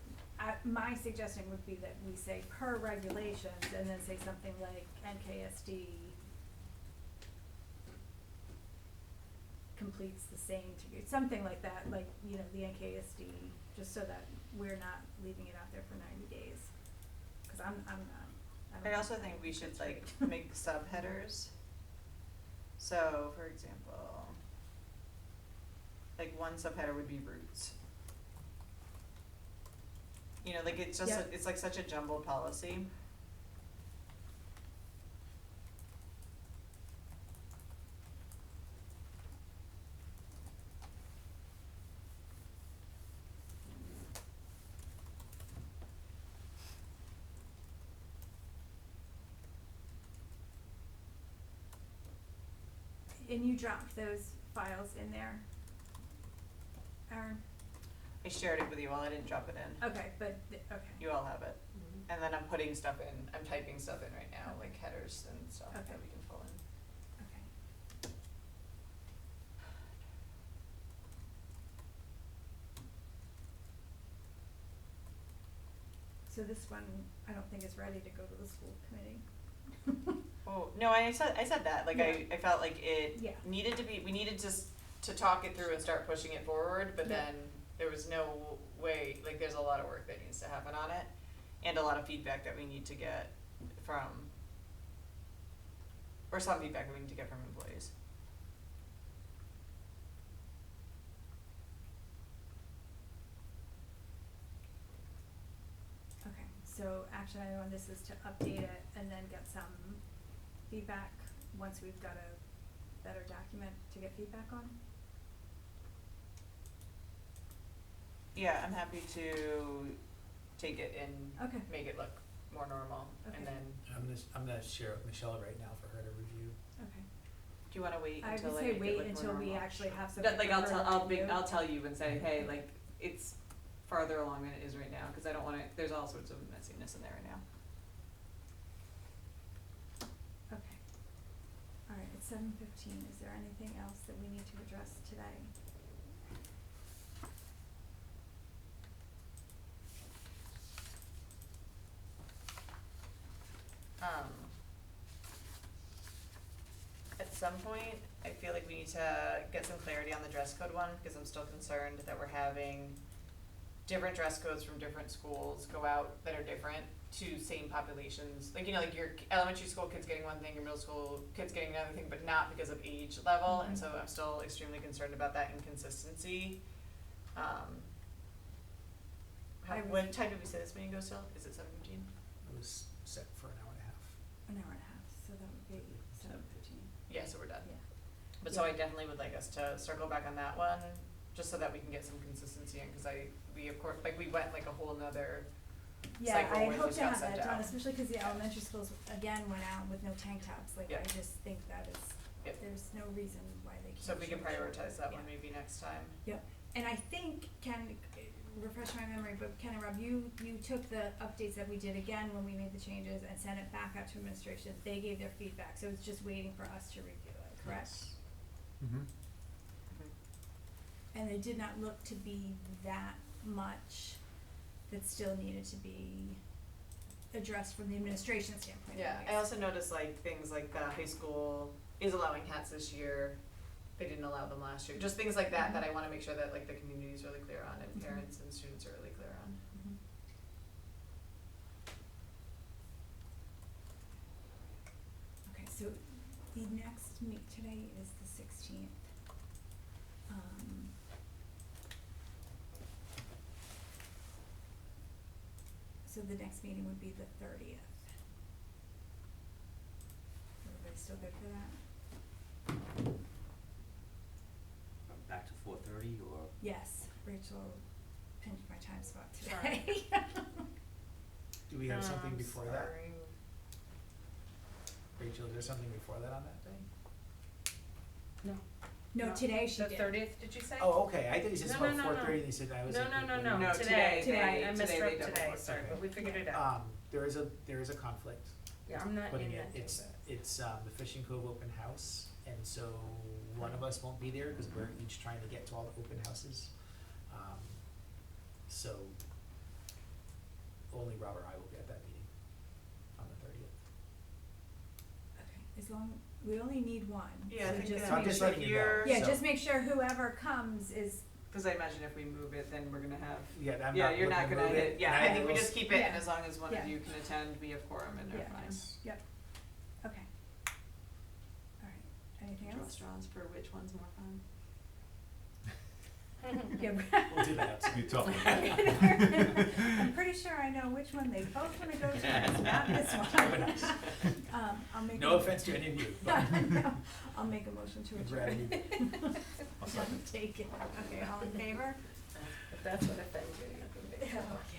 my suggestion would be that we say per regulations, and then say something like NKSD completes the same, something like that, like, you know, the NKSD, just so that we're not leaving it out there for 90 days. Cause I'm not, I don't. I also think we should like make subheaders. So, for example, like one subheader would be routes. You know, like it's just, Yep. it's like such a jumbled policy. And you dropped those files in there, Aaron? I shared it with you all, I didn't drop it in. Okay, but, okay, You all have it. And then I'm putting stuff in, I'm typing stuff in right now, like headers and stuff Okay. that we can pull in. okay. So this one, I don't think is ready to go to the school committee. Oh, no, I said that, like Yeah. I felt like it Yeah. needed to be, we needed to talk it through and start pushing it forward, but Yeah. then there was no way, like there's a lot of work that needs to happen on it and a lot of feedback that we need to get from, or some feedback that we need to get from employees. Okay, so action item on this is to update it and then get some feedback once we've got a better document to get feedback on? Yeah, I'm happy to take it and Okay. make it look more normal, Okay. and then, I'm gonna share it with Michelle right now for her to review. Okay. do you wanna wait I until would I say make it wait look more until we normal? actually have something That, like, for I'll her tell, to review. I'll tell you and say, hey, like, it's farther along than it is right now, cause I don't wanna, there's all sorts of messiness in there right now. Okay. Alright, it's 7:15, is there anything else that we need to address today? At some point, I feel like we need to get some clarity on the dress code one, because I'm still concerned that we're having different dress codes from different schools go out that are different to same populations. Like, you know, like your elementary school kids getting one thing, your middle school kids getting another thing, but not because of age level, and so I'm still extremely concerned about that inconsistency. What time did we say this meeting goes till? Is it 7:15? It was set for an hour and a half. An hour and a half, so that would be 7:15. Yeah, so we're done. Yeah. But so I definitely would like us to circle back on that one, just so that we can get some consistency in, cause we of course, like, we went like a whole nother Yeah, cycle I where hope this to got have sent that done, out. especially because the elementary schools again went out with no tank tops, like, Yeah. I just think that is, Yep. there's no reason why they can't. So if we can show shorts. prioritize that one Yeah. maybe next time. Yep, and I think, Ken, refresh my memory, but Ken and Rob, you took the updates that we did again when we made the changes and sent it back out to administration, they gave their feedback, so it's just waiting for us to review it, correct? Mm-hmm. And it did not look to be that much that still needed to be addressed from the administration standpoint. Yeah, I also noticed like things like the high school is allowing hats this year, they didn't allow them last year, just things like that that I wanna make sure that like the community is really clear on and Mhm. parents and students are really clear on. Mhm. Okay, so the next meet today is the 16th. So the next meeting would be the 30th. Everybody still good for that? Back to 4:30 or? Yes, Rachel pinched my time spot today. Do we have something before that? Sorry. Rachel, is there something before that on that day? No. No, today she did. The 30th, did you say? Oh, okay, I thought you said No, about no, no, 4:30 no. and you said I was No, like. no, no, No, no, today today, they- I today they misread double today, booked. sorry, Okay. but we figured it out. There is a conflict Yeah, I'm not putting in it, that. it's the Fishing Cove open house, and so one of us won't be there, cause we're each trying to get to all the open houses. So only Rob or I will be at that meeting on the 30th. Okay, as long, we only need one. Yeah, so I think just that So I'm make just sure- letting you know. you're- Yeah, so- just make sure whoever comes is, Cause I imagine if we move it, then we're gonna have, Yeah, I'm yeah, not you're not looking to gonna move hit, it, yeah, and I think we will just keep it, and Yeah. as long as one Yeah. of you can attend, we have quorum and they're Yeah. fine. yep. Okay. Alright, anything Draw else? straws for which one's more fun. Yeah. We'll do that. It'd be a tough one. I'm pretty sure I know which one they both wanna go to, and it's not this Open house. one. I'll make. No offense to any of you. No, I'll make a motion to I'd adjourn. rather I'll second. Take it, okay, all in favor? If that's what offends you, you're not gonna be. Okay.